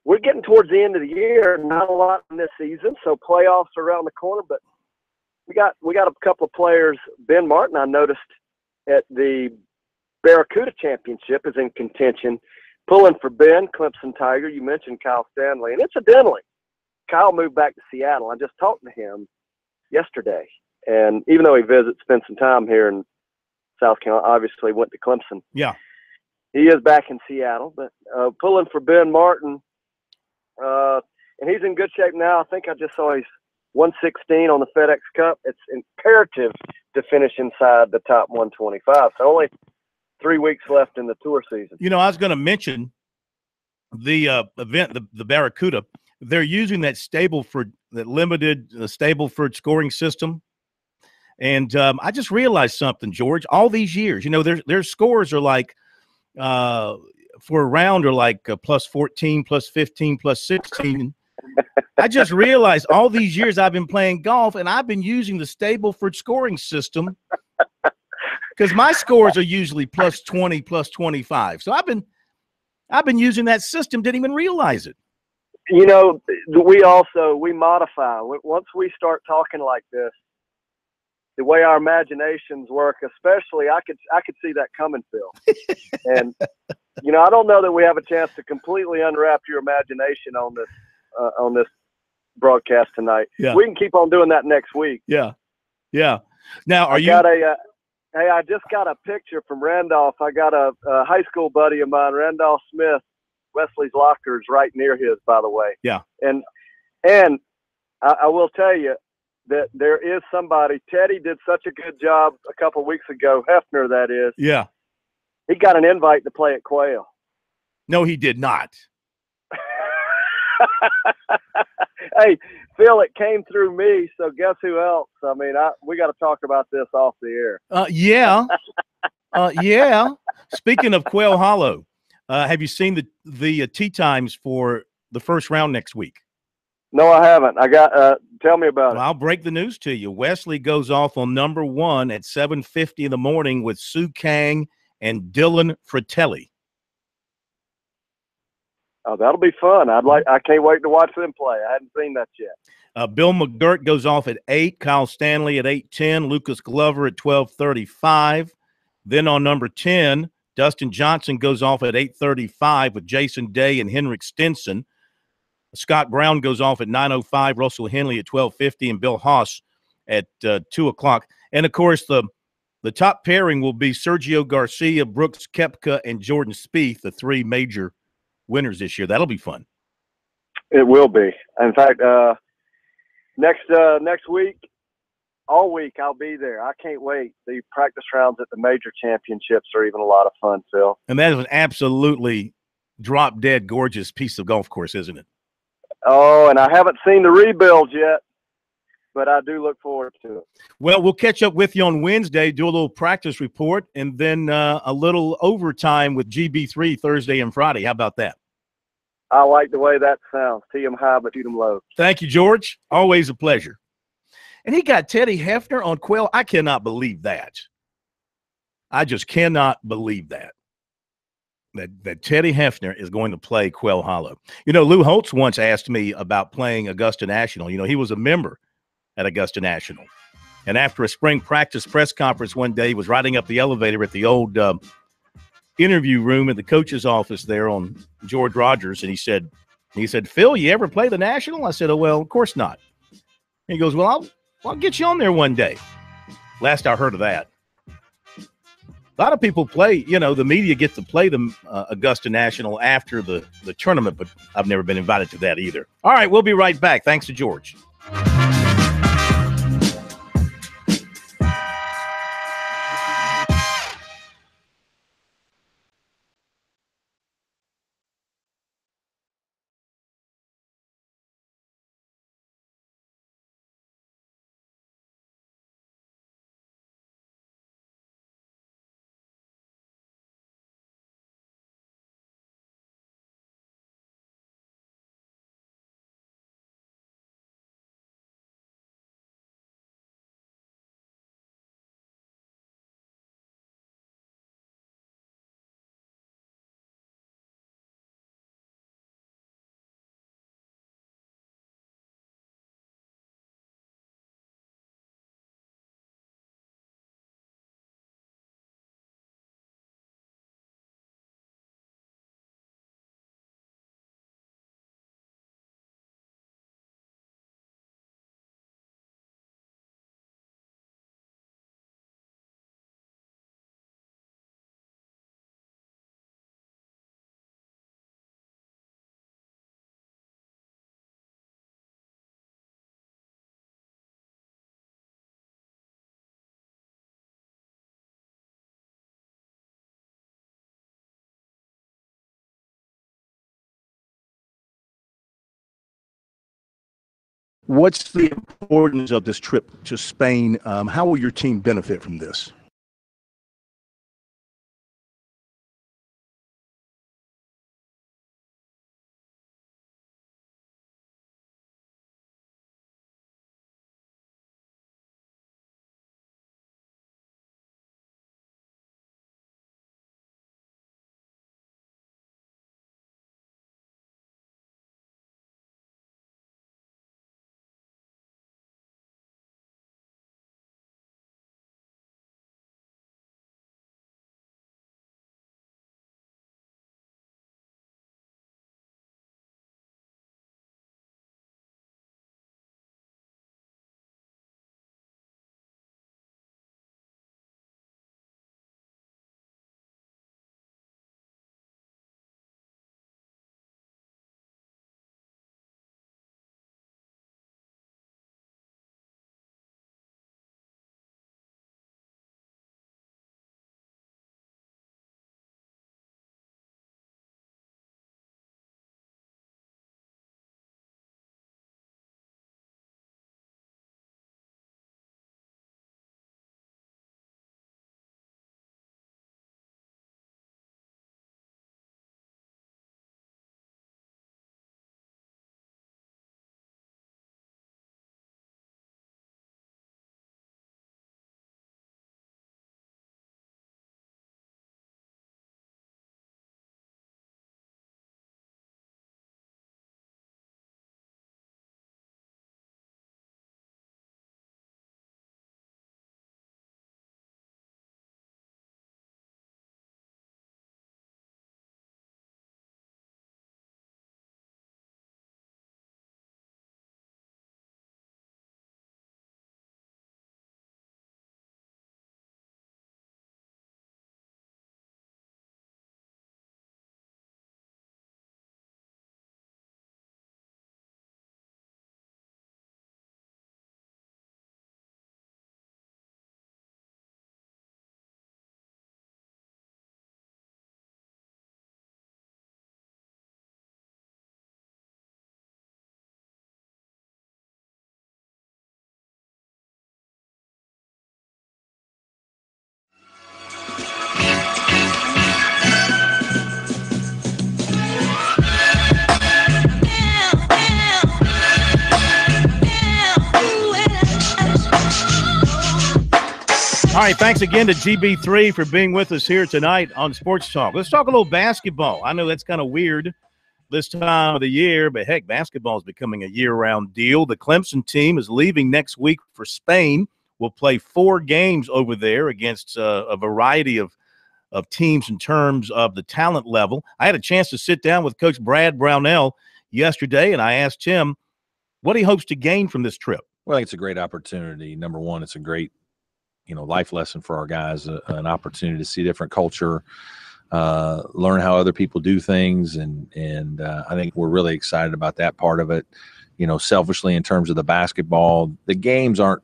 we're getting towards the end of the year, not a lot in this season, so playoffs are around the corner, but we got a couple of players. Ben Martin, I noticed at the Barracuda Championship, is in contention. Pulling for Ben, Clemson Tiger. You mentioned Kyle Stanley. And incidentally, Kyle moved back to Seattle. I just talked to him yesterday. And even though he visits, spent some time here in South Carolina, obviously went to Clemson. Yeah. He is back in Seattle. But pulling for Ben Martin, and he's in good shape now. I think I just saw he's 116 on the FedEx Cup. It's imperative to finish inside the top 125. So only 3 weeks left in the tour season. You know, I was going to mention the event, the Barracuda. They're using that limited Stableford scoring system. And I just realized something, George. All these years, you know, their scores are like for a round are like plus 14, plus 15, plus 16. I just realized all these years I've been playing golf, and I've been using the Stableford scoring system because my scores are usually plus 20, plus 25. So I've been using that system, didn't even realize it. You know, we modify. Once we start talking like this, the way our imaginations work, especially, I could see that coming, Phil. And, you know, I don't know that we have a chance to completely unwrap your imagination on this broadcast tonight. Yeah. We can keep on doing that next week. Yeah. Yeah. Now, hey, I just got a picture from Randolph. I got a high school buddy of mine, Randolph Smith. Wesley's locker is right near his, by the way. Yeah. And I will tell you that there is somebody. Teddy did such a good job a couple of weeks ago. Hefner, that is. Yeah. He got an invite to play at Quail. No, he did not. Hey, Phil, it came through me, so guess who else? I mean, we got to talk about this off the air. Yeah. Yeah. Speaking of Quail Hollow, have you seen the tee times for the first round next week? No, I haven't. I got. Tell me about it. I'll break the news to you. Wesley goes off on number 1 at 7:50 in the morning with Sue Kang and Dylan Fratelli. Oh, that'll be fun. I can't wait to watch them play. I hadn't seen that yet. Bill McGirt goes off at 8. Kyle Stanley at 8:10. Lucas Glover at 12:35. Then on number 10, Dustin Johnson goes off at 8:35 with Jason Day and Henrik Stenson. Scott Brown goes off at 9:05. Russell Henley at 12:50, and Bill Haas at 2 o'clock. And of course, the top pairing will be Sergio Garcia, Brooks Koepka, and Jordan Spieth, the 3 major winners this year. That'll be fun. It will be. In fact, next week, all week, I'll be there. I can't wait. The practice rounds at the major championships are even a lot of fun, Phil. And that is an absolutely drop-dead gorgeous piece of golf course, isn't it? Oh, and I haven't seen the rebuild yet, but I do look forward to it. Well, we'll catch up with you on Wednesday, do a little practice report, and then a little overtime with GB3 Thursday and Friday. How about that? I like the way that sounds. Tee 'em high, but shoot 'em low. Thank you, George. Always a pleasure. And he got Teddy Hefner on Quail. I cannot believe that. I just cannot believe that Teddy Hefner is going to play Quail Hollow. You know, Lou Holtz once asked me about playing Augusta National. You know, he was a member at Augusta National. And after a spring practice press conference one day, he was riding up the elevator at the old interview room in the coach's office there on George Rogers. And he said, Phil, you ever play the National? I said, oh, well, of course not. And he goes, well, I'll get you on there one day. Last I heard of that. A lot of people play, you know, the media gets to play the Augusta National after the tournament, but I've never been invited to that either. All right, we'll be right back. Thanks to George. What's the importance of this trip to Spain? How will your team benefit from this? All right, thanks again to GB3 for being with us here tonight on Sports Talk. Let's talk a little basketball. I know that's kind of weird this time of the year, but heck, basketball is becoming a year-round deal. The Clemson team is leaving next week for Spain. We'll play 4 games over there against a variety of teams in terms of the talent level. I had a chance to sit down with Coach Brad Brownell yesterday, and I asked him what he hopes to gain from this trip. Well, I think it's a great opportunity. Number one, it's a great life lesson for our guys, an opportunity to see different culture, learn how other people do things. And I think we're really excited about that part of it. Selfishly, in terms of the basketball, the games aren't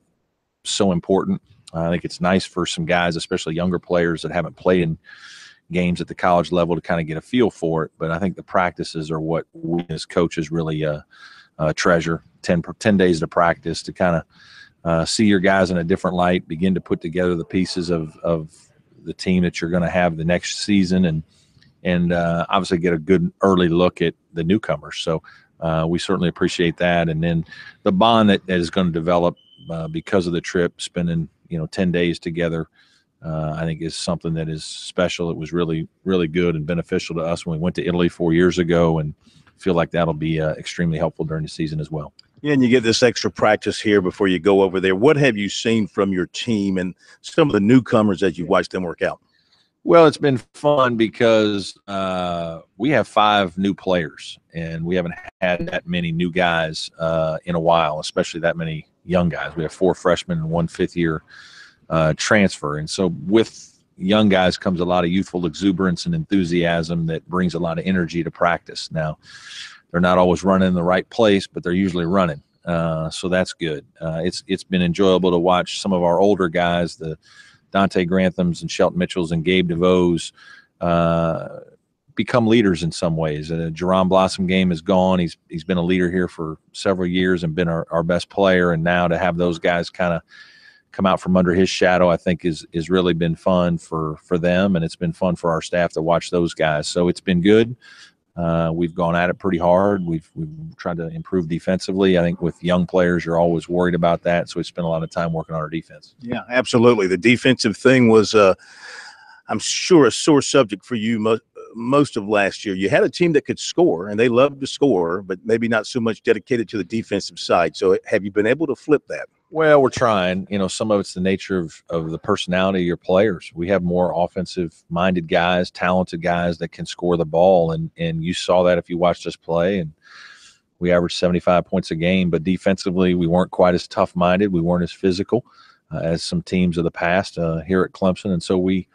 so important. I think it's nice for some guys, especially younger players that haven't played in games at the college level, to kind of get a feel for it. But I think the practices are what we as coaches really treasure. 10 days to practice to kind of see your guys in a different light, begin to put together the pieces of the team that you're going to have the next season, and obviously get a good early look at the newcomers. So we certainly appreciate that. And then the bond that is going to develop because of the trip, spending 10 days together, I think is something that is special. It was really, really good and beneficial to us when we went to Italy 4 years ago, and feel like that'll be extremely helpful during the season as well. Yeah, and you get this extra practice here before you go over there. What have you seen from your team and some of the newcomers as you watch them work out? Well, it's been fun because we have 5 new players, and we haven't had that many new guys in a while, especially that many young guys. We have 4 freshmen and 1 fifth-year transfer. And so with young guys comes a lot of youthful exuberance and enthusiasm that brings a lot of energy to practice. Now, they're not always running in the right place, but they're usually running. So that's good. It's been enjoyable to watch some of our older guys, the Dante Granthams and Shelton Mitchells and Gabe DeVoe's, become leaders in some ways. Jerron Blossom game is gone. He's been a leader here for several years and been our best player. And now to have those guys kind of come out from under his shadow, I think is really been fun for them, and it's been fun for our staff to watch those guys. So it's been good. We've gone at it pretty hard. We've tried to improve defensively. I think with young players, you're always worried about that. So we spent a lot of time working on our defense. Yeah, absolutely. The defensive thing was, I'm sure, a sore subject for you most of last year. You had a team that could score, and they loved to score, but maybe not so much dedicated to the defensive side. So have you been able to flip that? Well, we're trying. Some of it's the nature of the personality of your players. We have more offensive-minded guys, talented guys that can score the ball, and you saw that if you watched us play. And we averaged 75 points a game, but defensively we weren't quite as tough-minded. We weren't as physical as some teams of the past here at Clemson, and so we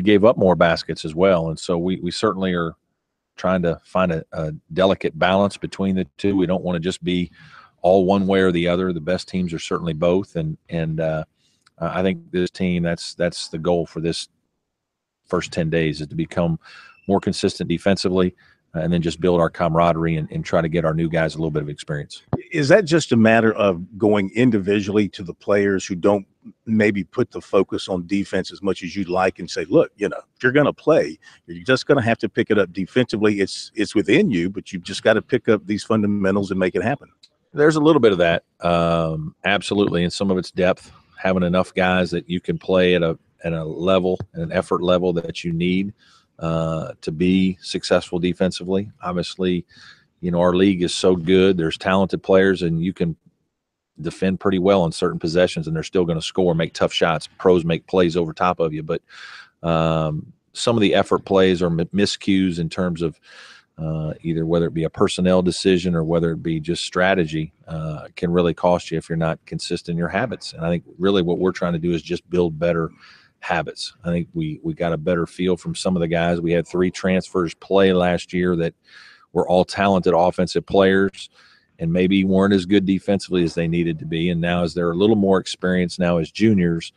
gave up more baskets as well. And so we certainly are trying to find a delicate balance between the two. We don't want to just be all one way or the other. The best teams are certainly both, and I think this team, that's the goal for this first 10 days, is to become more consistent defensively and then just build our camaraderie and try to get our new guys a little bit of experience. Is that just a matter of going individually to the players who don't maybe put the focus on defense as much as you'd like and say, look, if you're going to play, you're just going to have to pick it up defensively. It's within you, but you've just got to pick up these fundamentals and make it happen? There's a little bit of that, absolutely, and some of it's depth, having enough guys that you can play at a level, at an effort level that you need to be successful defensively. Obviously, our league is so good. There's talented players, and you can defend pretty well on certain possessions, and they're still going to score, make tough shots. Pros make plays over top of you, but some of the effort plays or miscues in terms of either whether it be a personnel decision or whether it be just strategy can really cost you if you're not consistent in your habits. And I think really what we're trying to do is just build better habits. I think we got a better feel from some of the guys. We had 3 transfers play last year that were all talented offensive players and maybe weren't as good defensively as they needed to be. And now as they're a little more experienced now as juniors,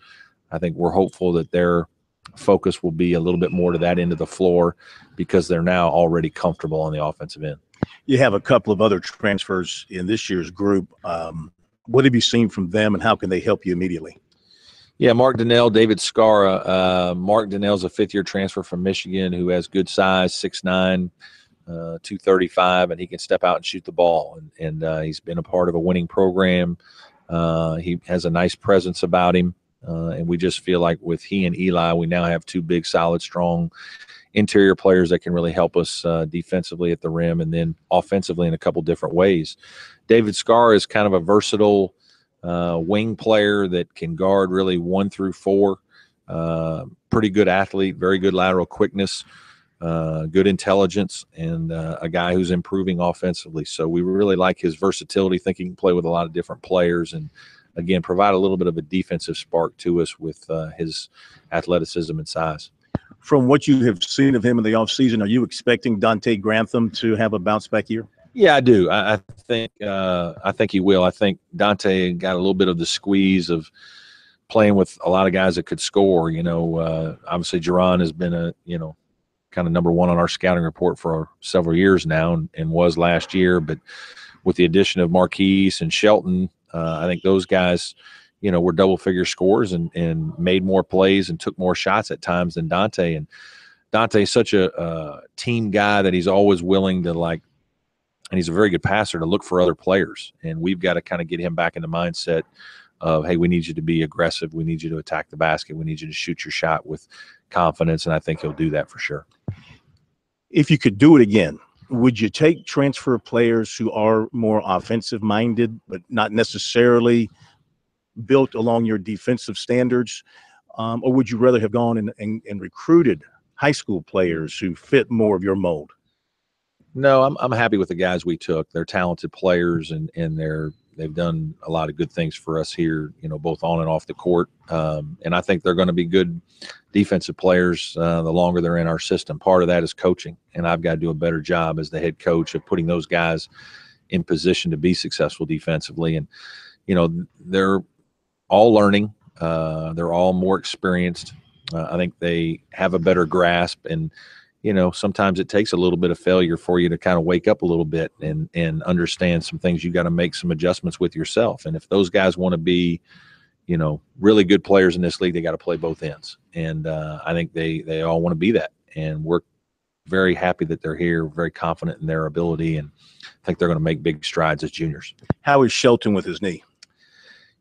I think we're hopeful that their focus will be a little bit more to that end of the floor because they're now already comfortable on the offensive end. You have a couple of other transfers in this year's group. What have you seen from them, and how can they help you immediately? Yeah, Mark Donnell, David Scara. Mark Donnell's a 5th-year transfer from Michigan who has good size, 6'9", 235, and he can step out and shoot the ball. And he's been a part of a winning program. He has a nice presence about him. And we just feel like with he and Eli, we now have 2 big, solid, strong interior players that can really help us defensively at the rim and then offensively in a couple different ways. David Scar is kind of a versatile wing player that can guard really 1 through 4. Pretty good athlete, very good lateral quickness, good intelligence, and a guy who's improving offensively. So we really like his versatility, think he can play with a lot of different players and, again, provide a little bit of a defensive spark to us with his athleticism and size. From what you have seen of him in the offseason, are you expecting Dante Grantham to have a bounce-back year? Yeah, I do. I think he will. I think Dante got a little bit of the squeeze of playing with a lot of guys that could score. Obviously Jerron has been kind of number 1 on our scouting report for several years now and was last year. But with the addition of Marquise and Shelton, I think those guys, were double-figure scorers and made more plays and took more shots at times than Dante. And Dante's such a team guy that he's always willing to, and he's a very good passer, to look for other players. And we've got to kind of get him back in the mindset of, hey, we need you to be aggressive. We need you to attack the basket. We need you to shoot your shot with confidence, and I think he'll do that for sure. If you could do it again, would you take transfer players who are more offensive-minded but not necessarily built along your defensive standards, or would you rather have gone and recruited high school players who fit more of your mold? No, I'm happy with the guys we took. They're talented players, and they've done a lot of good things for us here, both on and off the court. And I think they're going to be good defensive players the longer they're in our system. Part of that is coaching, and I've got to do a better job as the head coach of putting those guys in position to be successful defensively. And, they're all learning. They're all more experienced. I think they have a better grasp. And, sometimes it takes a little bit of failure for you to kind of wake up a little bit and understand some things. You got to make some adjustments with yourself. And if those guys want to be, really good players in this league, they got to play both ends. And I think they all want to be that. And we're very happy that they're here, very confident in their ability, and I think they're going to make big strides as juniors. How is Shelton with his knee?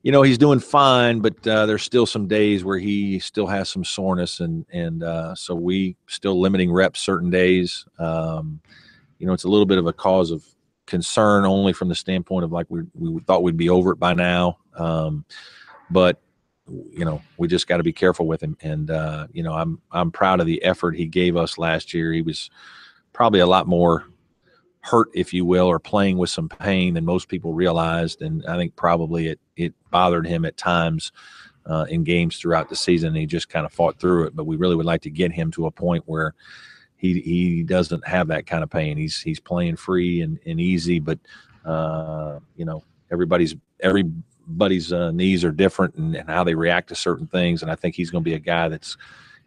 He's doing fine, but there's still some days where he still has some soreness, and so we still limiting reps certain days. It's a little bit of a cause of concern only from the standpoint of like we thought we'd be over it by now, but we just got to be careful with him. And I'm proud of the effort he gave us last year. He was probably a lot more hurt, if you will, or playing with some pain than most people realized. And I think probably it bothered him at times in games throughout the season. And he just kind of fought through it. But we really would like to get him to a point where he doesn't have that kind of pain. He's playing free and easy, but everybody's knees are different and how they react to certain things. And I think he's going to be a guy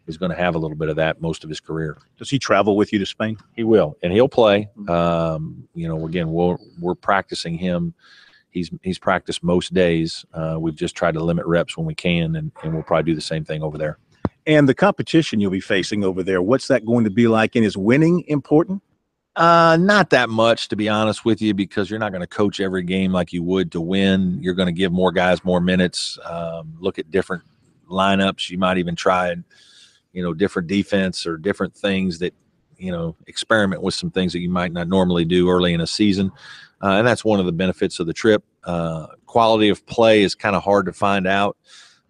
is going to have a little bit of that most of his career. Does he travel with you to Spain? He will, and he'll play. Again, we're practicing him. He's practiced most days. We've just tried to limit reps when we can, and we'll probably do the same thing over there. And the competition you'll be facing over there, what's that going to be like? And is winning important? Not that much, to be honest with you, because you're not going to coach every game like you would to win. You're going to give more guys more minutes, look at different lineups. You might even try different defense or different things that, experiment with some things that you might not normally do early in a season. And that's one of the benefits of the trip. Quality of play is kind of hard to find out.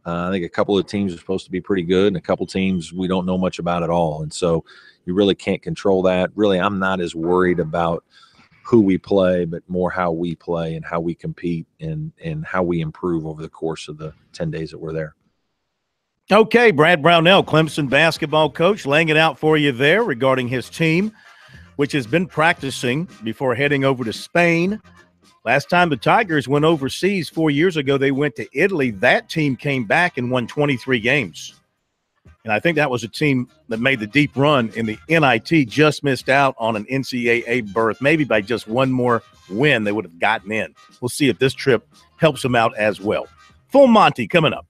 I think a couple of teams are supposed to be pretty good, and a couple teams we don't know much about at all. And so you really can't control that. Really, I'm not as worried about who we play, but more how we play and how we compete and how we improve over the course of the 10 days that we're there. Okay, Brad Brownell, Clemson basketball coach, laying it out for you there regarding his team, which has been practicing before heading over to Spain. Last time the Tigers went overseas 4 years ago, they went to Italy. That team came back and won 23 games. And I think that was a team that made the deep run in the NIT, just missed out on an NCAA berth. Maybe by just one more win, they would have gotten in. We'll see if this trip helps them out as well. Full Monty coming up.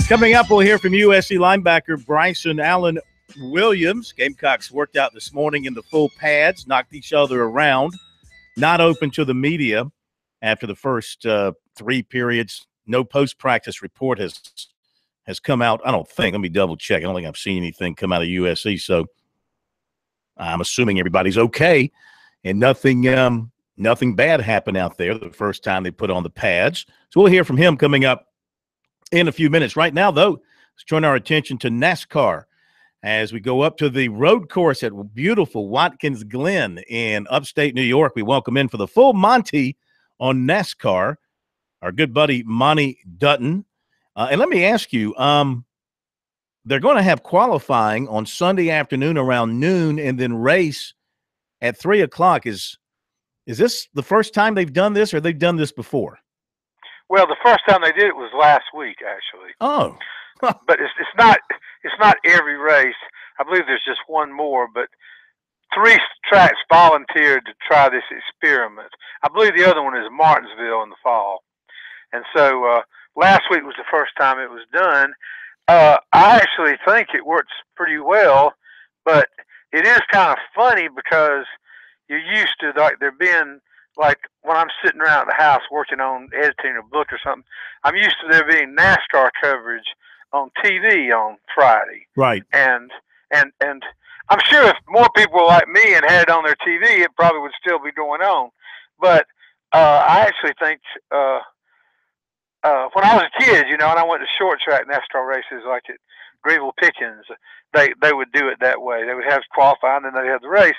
Coming up, we'll hear from USC linebacker Bryson Allen Williams. Gamecocks worked out this morning in the full pads, knocked each other around, not open to the media after the first 3 periods. No post-practice report has come out. I don't think. Let me double-check. I don't think I've seen anything come out of USC, so I'm assuming everybody's okay and nothing bad happened out there the first time they put on the pads. So we'll hear from him coming up in a few minutes. Right now, though, let's turn our attention to NASCAR as we go up to the road course at beautiful Watkins Glen in upstate New York. We welcome in for the full Monty on NASCAR, our good buddy Monty Dutton. And let me ask you, they're going to have qualifying on Sunday afternoon around noon and then race at 3 o'clock. Is this the first time they've done this, or they've done this before? Well, the first time they did it was last week, actually. Oh, but it's not every race. I believe there's just one more, but 3 tracks volunteered to try this experiment. I believe the other one is Martinsville in the fall, and so last week was the first time it was done. I actually think it works pretty well, but it is kind of funny because you're used to like there being. Like when I'm sitting around the house working on editing a book or something, I'm used to there being NASCAR coverage on TV on Friday. Right. And I'm sure if more people were like me and had it on their TV, it probably would still be going on. But I actually think when I was a kid, and I went to short track NASCAR races like at Greenville Pickens, they would do it that way. They would have qualifying, and then they'd have the race.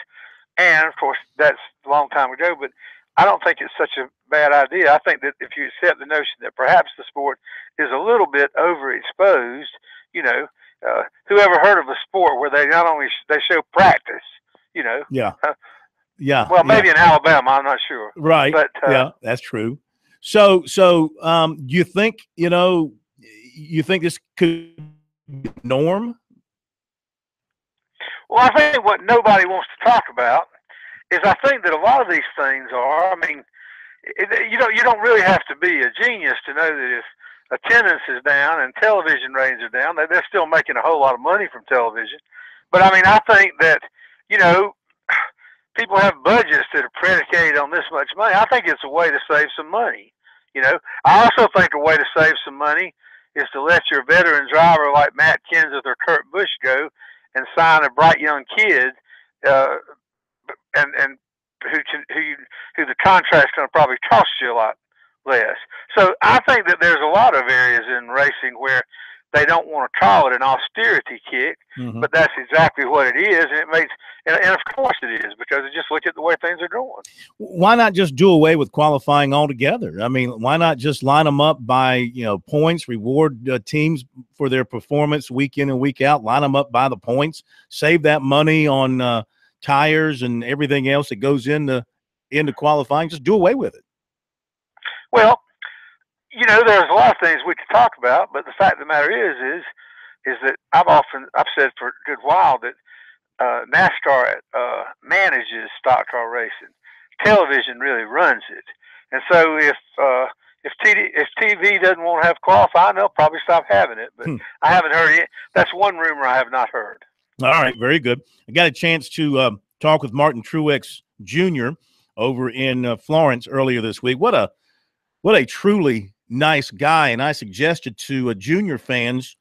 And of course, that's a long time ago, but I don't think it's such a bad idea. I think that if you accept the notion that perhaps the sport is a little bit overexposed, whoever heard of a sport where they not only they show practice, Yeah. Well, maybe in Alabama, I'm not sure. Right. But yeah, that's true. So you think this could be norm? Well, I think what nobody wants to talk about is I think that a lot of these things are, you don't really have to be a genius to know that if attendance is down and television ratings are down, they're still making a whole lot of money from television. But I think that, people have budgets that are predicated on this much money. I think it's a way to save some money. I also think a way to save some money is to let your veteran driver like Matt Kenseth or Kurt Busch go and sign a bright young kid, and who the contract's going to probably cost you a lot less. So I think that there's a lot of areas in racing where they don't want to call it an austerity kick, but that's exactly what it is, and it makes and of course it is, because it just look at the way things are going. Why not just do away with qualifying altogether? Why not just line them up by points, reward teams for their performance week in and week out, line them up by the points, save that money on tires and everything else that goes into qualifying, just do away with it. Well, there's a lot of things we could talk about, but the fact of the matter is that I've said for a good while that NASCAR manages stock car racing. Television really runs it, and so if TV doesn't want to have qualifying, they'll probably stop having it. But I haven't heard it. That's one rumor I have not heard. All right, very good. I got a chance to talk with Martin Truex Jr. over in Florence earlier this week. What a truly nice guy, and I suggested to junior fans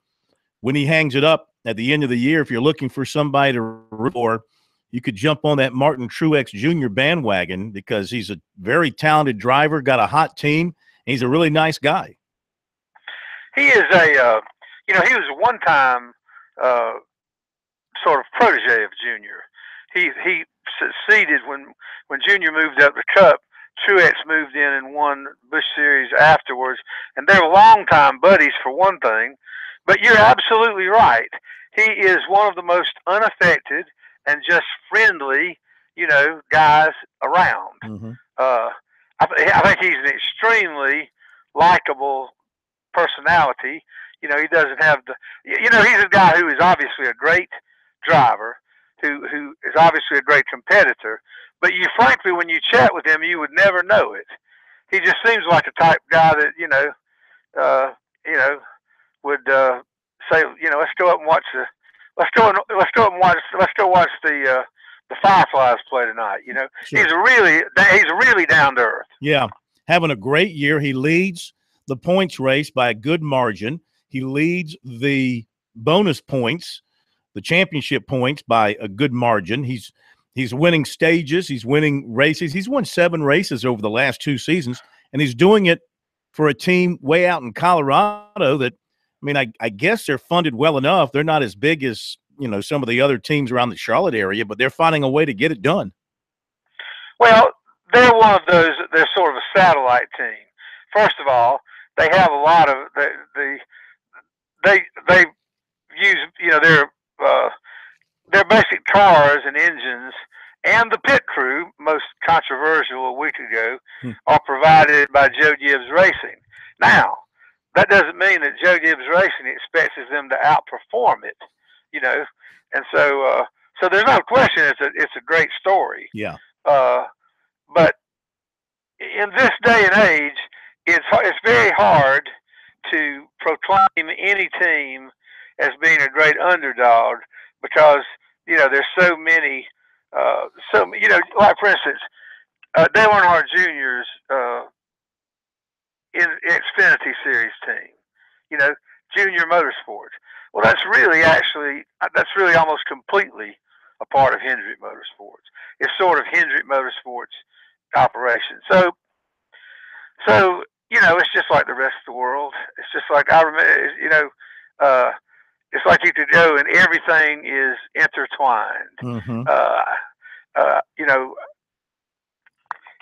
when he hangs it up at the end of the year, if you're looking for somebody to root for, you could jump on that Martin Truex Jr. bandwagon, because he's a very talented driver, got a hot team, and he's a really nice guy. He is he was a one-time sort of protege of Junior. He succeeded when Junior moved up the Cup. Truex moved in and won Busch Series afterwards, and they were longtime buddies for one thing. But you're absolutely right. He is one of the most unaffected and just friendly, guys around. I think he's an extremely likable personality. He doesn't have he's a guy who is obviously a great driver, who is obviously a great competitor. But frankly, when you chat with him, you would never know it. He just seems like a type guy that, would say, let's go up and watch the Fireflies play tonight. Sure. He's really down to earth. Yeah, having a great year. He leads the points race by a good margin. He leads the bonus points, the championship points, by a good margin. He's winning stages. He's winning races. He's won 7 races over the last 2 seasons, and he's doing it for a team way out in Colorado that, I guess they're funded well enough. They're not as big as, some of the other teams around the Charlotte area, but they're finding a way to get it done. Well, they're one of those. They're sort of a satellite team. First of all, they have a lot of they use their basic cars and engines, and the pit crew, most controversial a week ago, are provided by Joe Gibbs Racing. Now, that doesn't mean that Joe Gibbs Racing expects them to outperform it, and so there's no question it's a great story. Yeah. But in this day and age, it's very hard to proclaim any team as being a great underdog because there's so many. Like for instance, Dale Earnhardt Jr.'s in Xfinity Series team, Junior Motorsports. Well, that's really almost completely a part of Hendrick Motorsports. It's sort of Hendrick Motorsports operation. So it's just like the rest of the world. It's just like I remember, it's like you could go and everything is intertwined. Mm-hmm.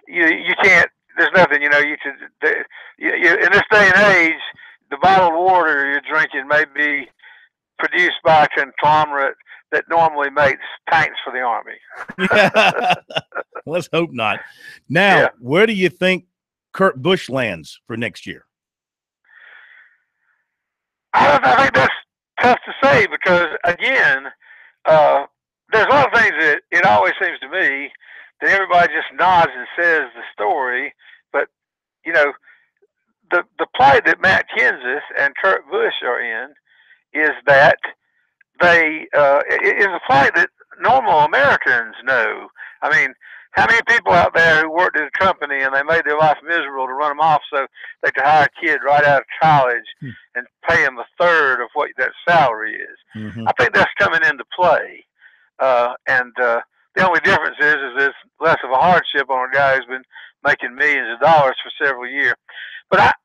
You can't. There's nothing. In this day and age, the bottled water you're drinking may be produced by a conglomerate that normally makes tanks for the Army. Let's hope not. Now, Where do you think Kurt Busch lands for next year? I think that's tough to say because, again, there's a lot of things that it always seems to me that everybody just nods and says the story, but, the plight that Matt Kenseth and Kurt Busch are in is that they is a plight that normal Americans know. I mean, how many people out there who worked at a company and they made their life miserable to run them off so they could hire a kid right out of college and pay him a third of what that salary is? Mm-hmm. I think that's coming into play. And the only difference is it's less of a hardship on a guy who's been making millions of dollars for several years. But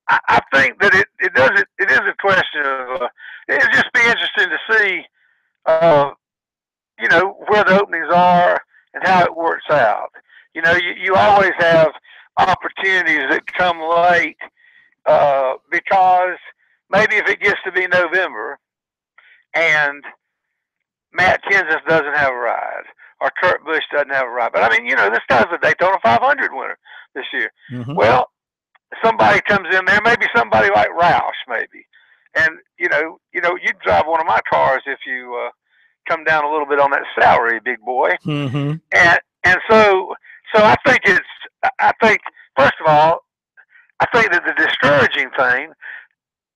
I think that it is a question of it'd just be interesting to see where the openings are and how it works out. You always have opportunities that come late because maybe if it gets to be November and Matt Kenseth doesn't have a ride or Kurt Busch doesn't have a ride. But this guy's a Daytona 500 winner this year. Mm-hmm. Well, somebody comes in there, maybe somebody like Roush, maybe. And, you'd drive one of my cars if you come down a little bit on that salary, big boy. Mm-hmm. And so I think, first of all, I think that the discouraging thing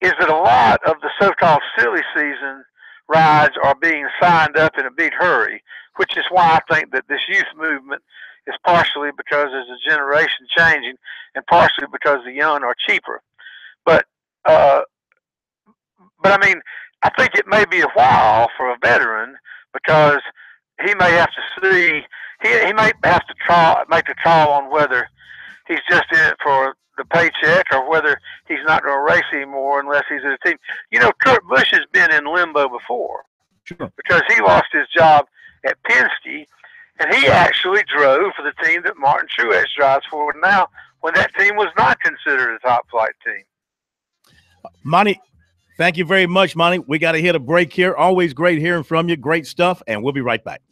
is that a lot of the so-called silly season rides are being signed up in a big hurry, which is why I think that this youth movement is partially because there's a generation changing and partially because the young are cheaper. But I think it may be a while for a veteran because he may have to see, he may have to make a call on whether he's just in it for the paycheck or whether he's not going to race anymore unless he's in a team. Kurt Busch has been in limbo before. Sure. Because he lost his job at Penske, and he actually drove for the team that Martin Truex drives for now when that team was not considered a top flight team. Monty, thank you very much, Monty. We got to hit a break here. Always great hearing from you. Great stuff, and we'll be right back.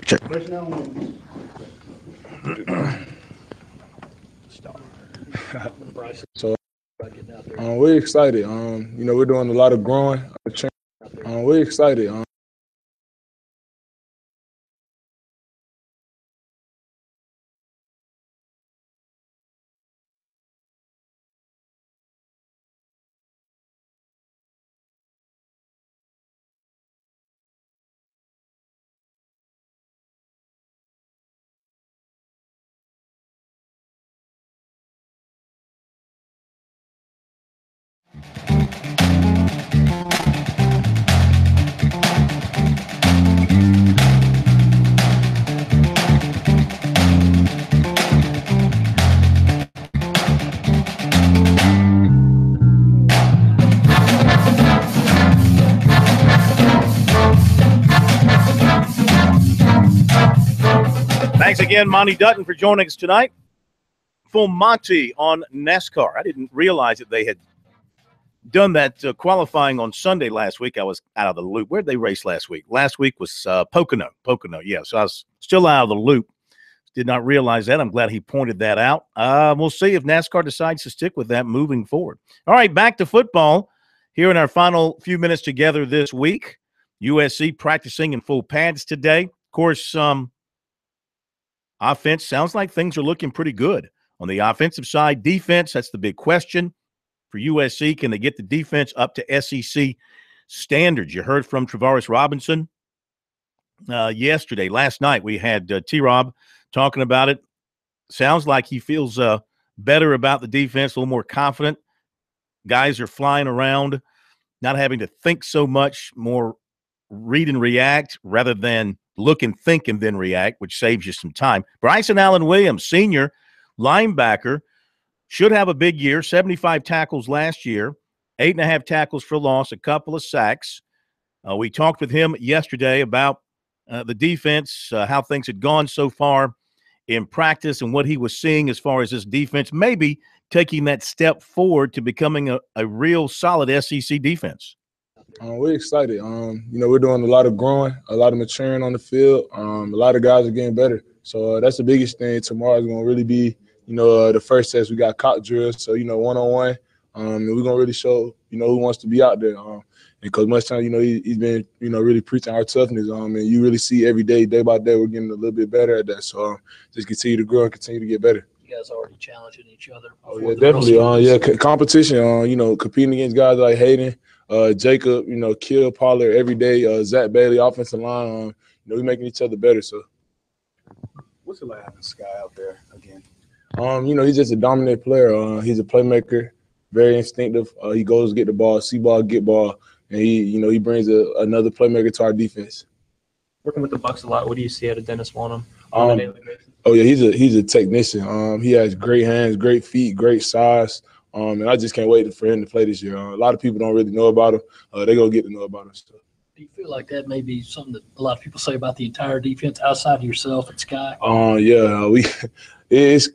Check. So we're excited. We're doing a lot of growing. We're excited. Thanks again, Monty Dutton, for joining us tonight. Full Monty on NASCAR. I didn't realize that they had done that qualifying on Sunday last week. I was out of the loop. Where did they race last week? Last week was Pocono. Yeah, so I was still out of the loop. Did not realize that. I'm glad he pointed that out. We'll see if NASCAR decides to stick with that moving forward. All right, back to football here in our final few minutes together this week. USC practicing in full pads today. Of course, offense sounds like things are looking pretty good. On the offensive side, defense, that's the big question for USC. Can they get the defense up to SEC standards? You heard from Travaris Robinson yesterday. Last night we had T-Rob talking about it. Sounds like he feels better about the defense, a little more confident. Guys are flying around, not having to think so much, more read and react rather than look and think and then react, which saves you some time. Bryson Allen Williams, senior linebacker, should have a big year, 75 tackles last year, 8.5 tackles for loss, a couple of sacks. We talked with him yesterday about the defense, how things had gone so far in practice and what he was seeing as far as this defense maybe taking that step forward to becoming a real solid SEC defense. We're excited. We're doing a lot of growing, a lot of maturing on the field. A lot of guys are getting better. So that's the biggest thing. Tomorrow is going to really be, the first test. We got cock drills, so, one-on-one. And we're going to really show, who wants to be out there. Because much time, he's been, really preaching our toughness. And you really see every day, day by day, we're getting a little bit better at that. So just continue to grow and continue to get better. You guys already challenging each other. Oh, yeah, definitely. Competition, competing against guys like Hayden, Jacob, Kill Pollard every day, Zach Bailey, offensive line. We're making each other better. So, what's it like having Sky out there again? He's just a dominant player. He's a playmaker, very instinctive. He goes to get the ball, see ball, get ball, and he brings another playmaker to our defense. Working with the Bucs a lot. What do you see out of Dennis Wanham? Oh yeah, he's a technician. He has great hands, great feet, great size. And I just can't wait for him to play this year. A lot of people don't really know about him. They're going to get to know about him. So. Do you feel like that may be something that a lot of people say about the entire defense outside of yourself and Sky? Yeah, it's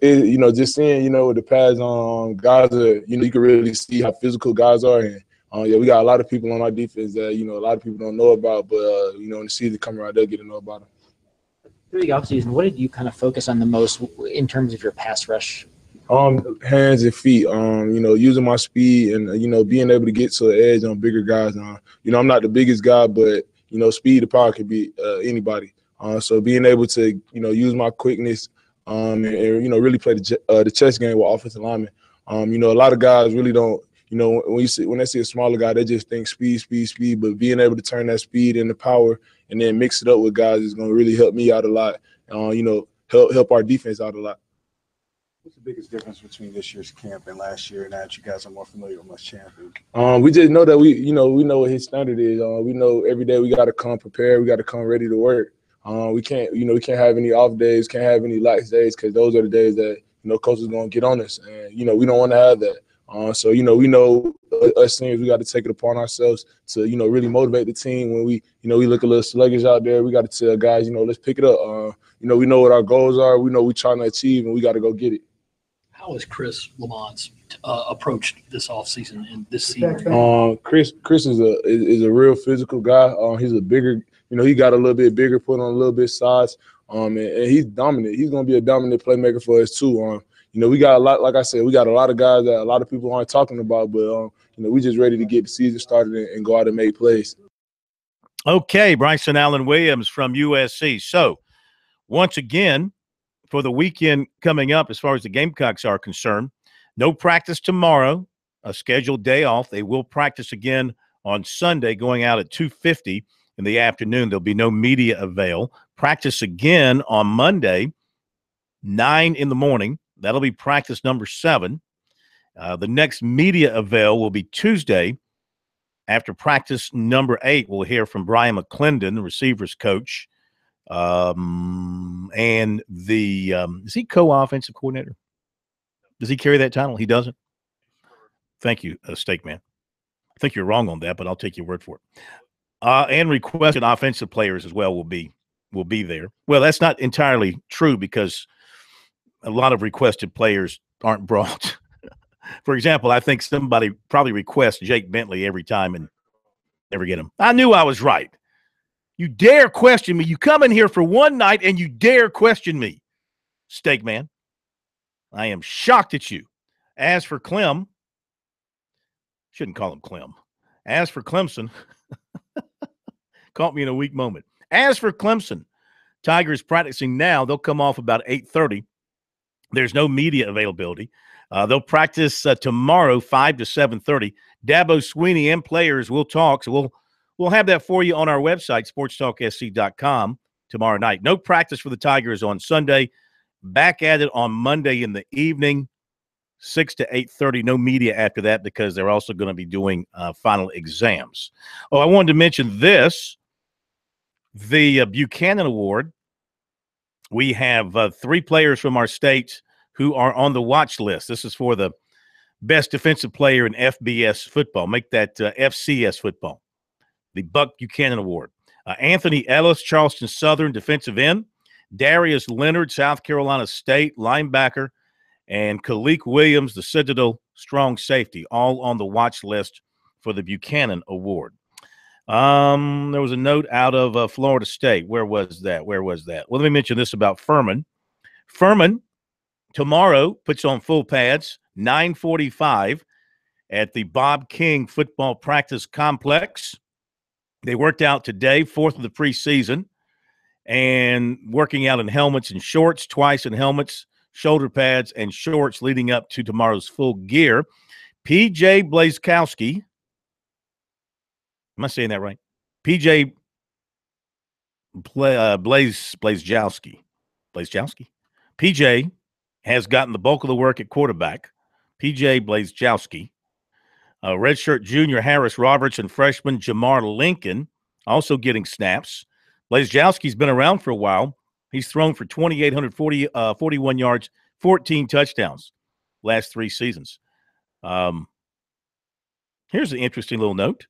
just seeing, with the pads on, guys are, you can really see how physical guys are. And, we got a lot of people on our defense that, a lot of people don't know about, but, in the season coming around, they'll get to know about them. Through the offseason, what did you kind of focus on the most in terms of your pass rush? Hands and feet, using my speed and, being able to get to the edge on bigger guys. I'm not the biggest guy, but, speed to power can be anybody. So being able to, use my quickness and really play the chess game with offensive linemen. A lot of guys really don't, when they see a smaller guy, they just think speed. But being able to turn that speed into power and then mix it up with guys is going to really help me out a lot. Help our defense out a lot. What's the biggest difference between this year's camp and last year, now that you guys are more familiar with Muschamp? We just know that we know what his standard is. We know every day we got to come prepared. We got to come ready to work. We can't have any off days, can't have any lax days, because those are the days that, coach is going to get on us. And, we don't want to have that. So, we know us seniors, we got to take it upon ourselves to, really motivate the team. When we look a little sluggish out there, we got to tell guys, let's pick it up. We know what our goals are. We know we're trying to achieve, and we got to go get it. How has Chris Lamont's approached this offseason and this season? Chris is a real physical guy. He's a bigger he got a little bit bigger, put on a little bit size, and he's dominant. He's going to be a dominant playmaker for us too. We got a lot, like I said, we got a lot of guys that a lot of people aren't talking about, but we just ready to get the season started and go out and make plays. Okay, Bryson Allen Williams from USC. So once again, for the weekend coming up, as far as the Gamecocks are concerned, no practice tomorrow, a scheduled day off. They will practice again on Sunday, going out at 2:50 in the afternoon. There'll be no media avail. Practice again on Monday, 9 in the morning. That'll be practice number 7. The next media avail will be Tuesday. After practice number 8, we'll hear from Brian McClendon, the receivers coach. And is he co-offensive coordinator? Does he carry that title? He doesn't? Thank you, Steak Man. I think you're wrong on that, but I'll take your word for it. And requested offensive players as well will be there. Well, that's not entirely true because a lot of requested players aren't brought. For example, I think somebody probably requests Jake Bentley every time and never get him. I knew I was right. You dare question me. You come in here for one night and you dare question me, Steak Man. I am shocked at you. As for Clem, shouldn't call him Clem. As for Clemson, caught me in a weak moment. As for Clemson, Tigers practicing now. They'll come off about 8:30. There's no media availability. They'll practice tomorrow, 5 to 7:30. Dabo Sweeney and players will talk. So we'll have that for you on our website, SportsTalkSC.com, tomorrow night. No practice for the Tigers on Sunday. Back at it on Monday in the evening, 6 to 8:30. No media after that because they're also going to be doing final exams. Oh, I wanted to mention this. The Buchanan Award. We have 3 players from our state who are on the watch list. This is for the best defensive player in FBS football. Make that FCS football. The Buck Buchanan Award. Anthony Ellis, Charleston Southern, defensive end. Darius Leonard, South Carolina State, linebacker. And Kalik Williams, the Citadel, strong safety, all on the watch list for the Buchanan Award. There was a note out of Florida State. Where was that? Well, let me mention this about Furman. Furman tomorrow puts on full pads, 9:45 at the Bob King Football Practice Complex. They worked out today, 4th of the preseason, and working out in helmets and shorts, twice in helmets, shoulder pads, and shorts leading up to tomorrow's full gear. P.J. Blazkowski. Am I saying that right? P.J. Blazkowski. P.J. has gotten the bulk of the work at quarterback. P.J. Blazkowski. Redshirt junior Harris Roberts and freshman Jamar Lincoln also getting snaps. Blazkowski's been around for a while. He's thrown for 2,841 yards, 14 touchdowns last 3 seasons. Here's an interesting little note.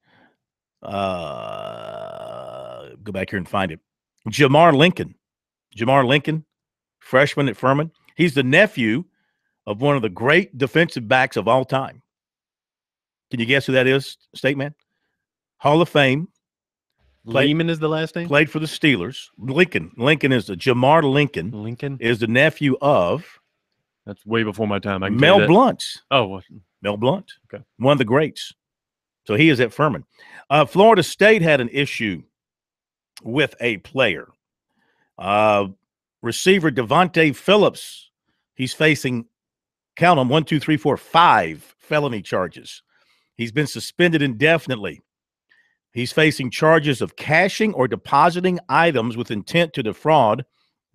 Go back here and find it. Jamar Lincoln, freshman at Furman. He's the nephew of one of the great defensive backs of all time. Can you guess who that is, State Man? Hall of Fame. Lehman is the last name? Played for the Steelers. Lincoln is the Jamar Lincoln. Lincoln is the nephew of. That's way before my time. I can Mel Blount. Oh, Mel Blount. Okay. One of the greats. So he is at Furman. Florida State had an issue with a player. Receiver Devontae Phillips. He's facing, count them, 1, 2, 3, 4, 5 felony charges. He's been suspended indefinitely. He's facing charges of cashing or depositing items with intent to defraud,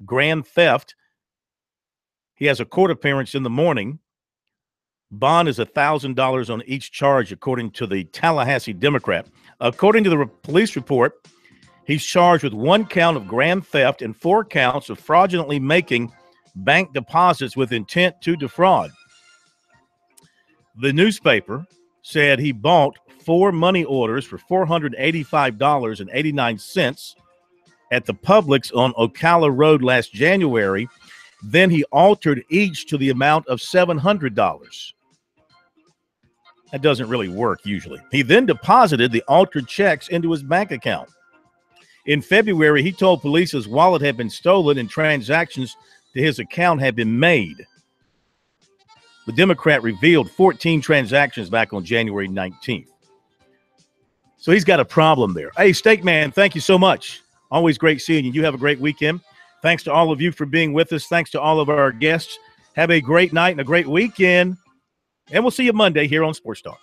grand theft. He has a court appearance in the morning. Bond is $1,000 on each charge, according to the Tallahassee Democrat. According to the police report, he's charged with 1 count of grand theft and 4 counts of fraudulently making bank deposits with intent to defraud. The newspaper said he bought 4 money orders for $485.89 at the Publix on Ocala Road last January. Then he altered each to the amount of $700. That doesn't really work usually. He then deposited the altered checks into his bank account. In February, he told police his wallet had been stolen and transactions to his account had been made. The Democrat revealed 14 transactions back on January 19th. So he's got a problem there. Hey, Steak Man, thank you so much. Always great seeing you. You have a great weekend. Thanks to all of you for being with us. Thanks to all of our guests. Have a great night and a great weekend. And we'll see you Monday here on Sports Talk.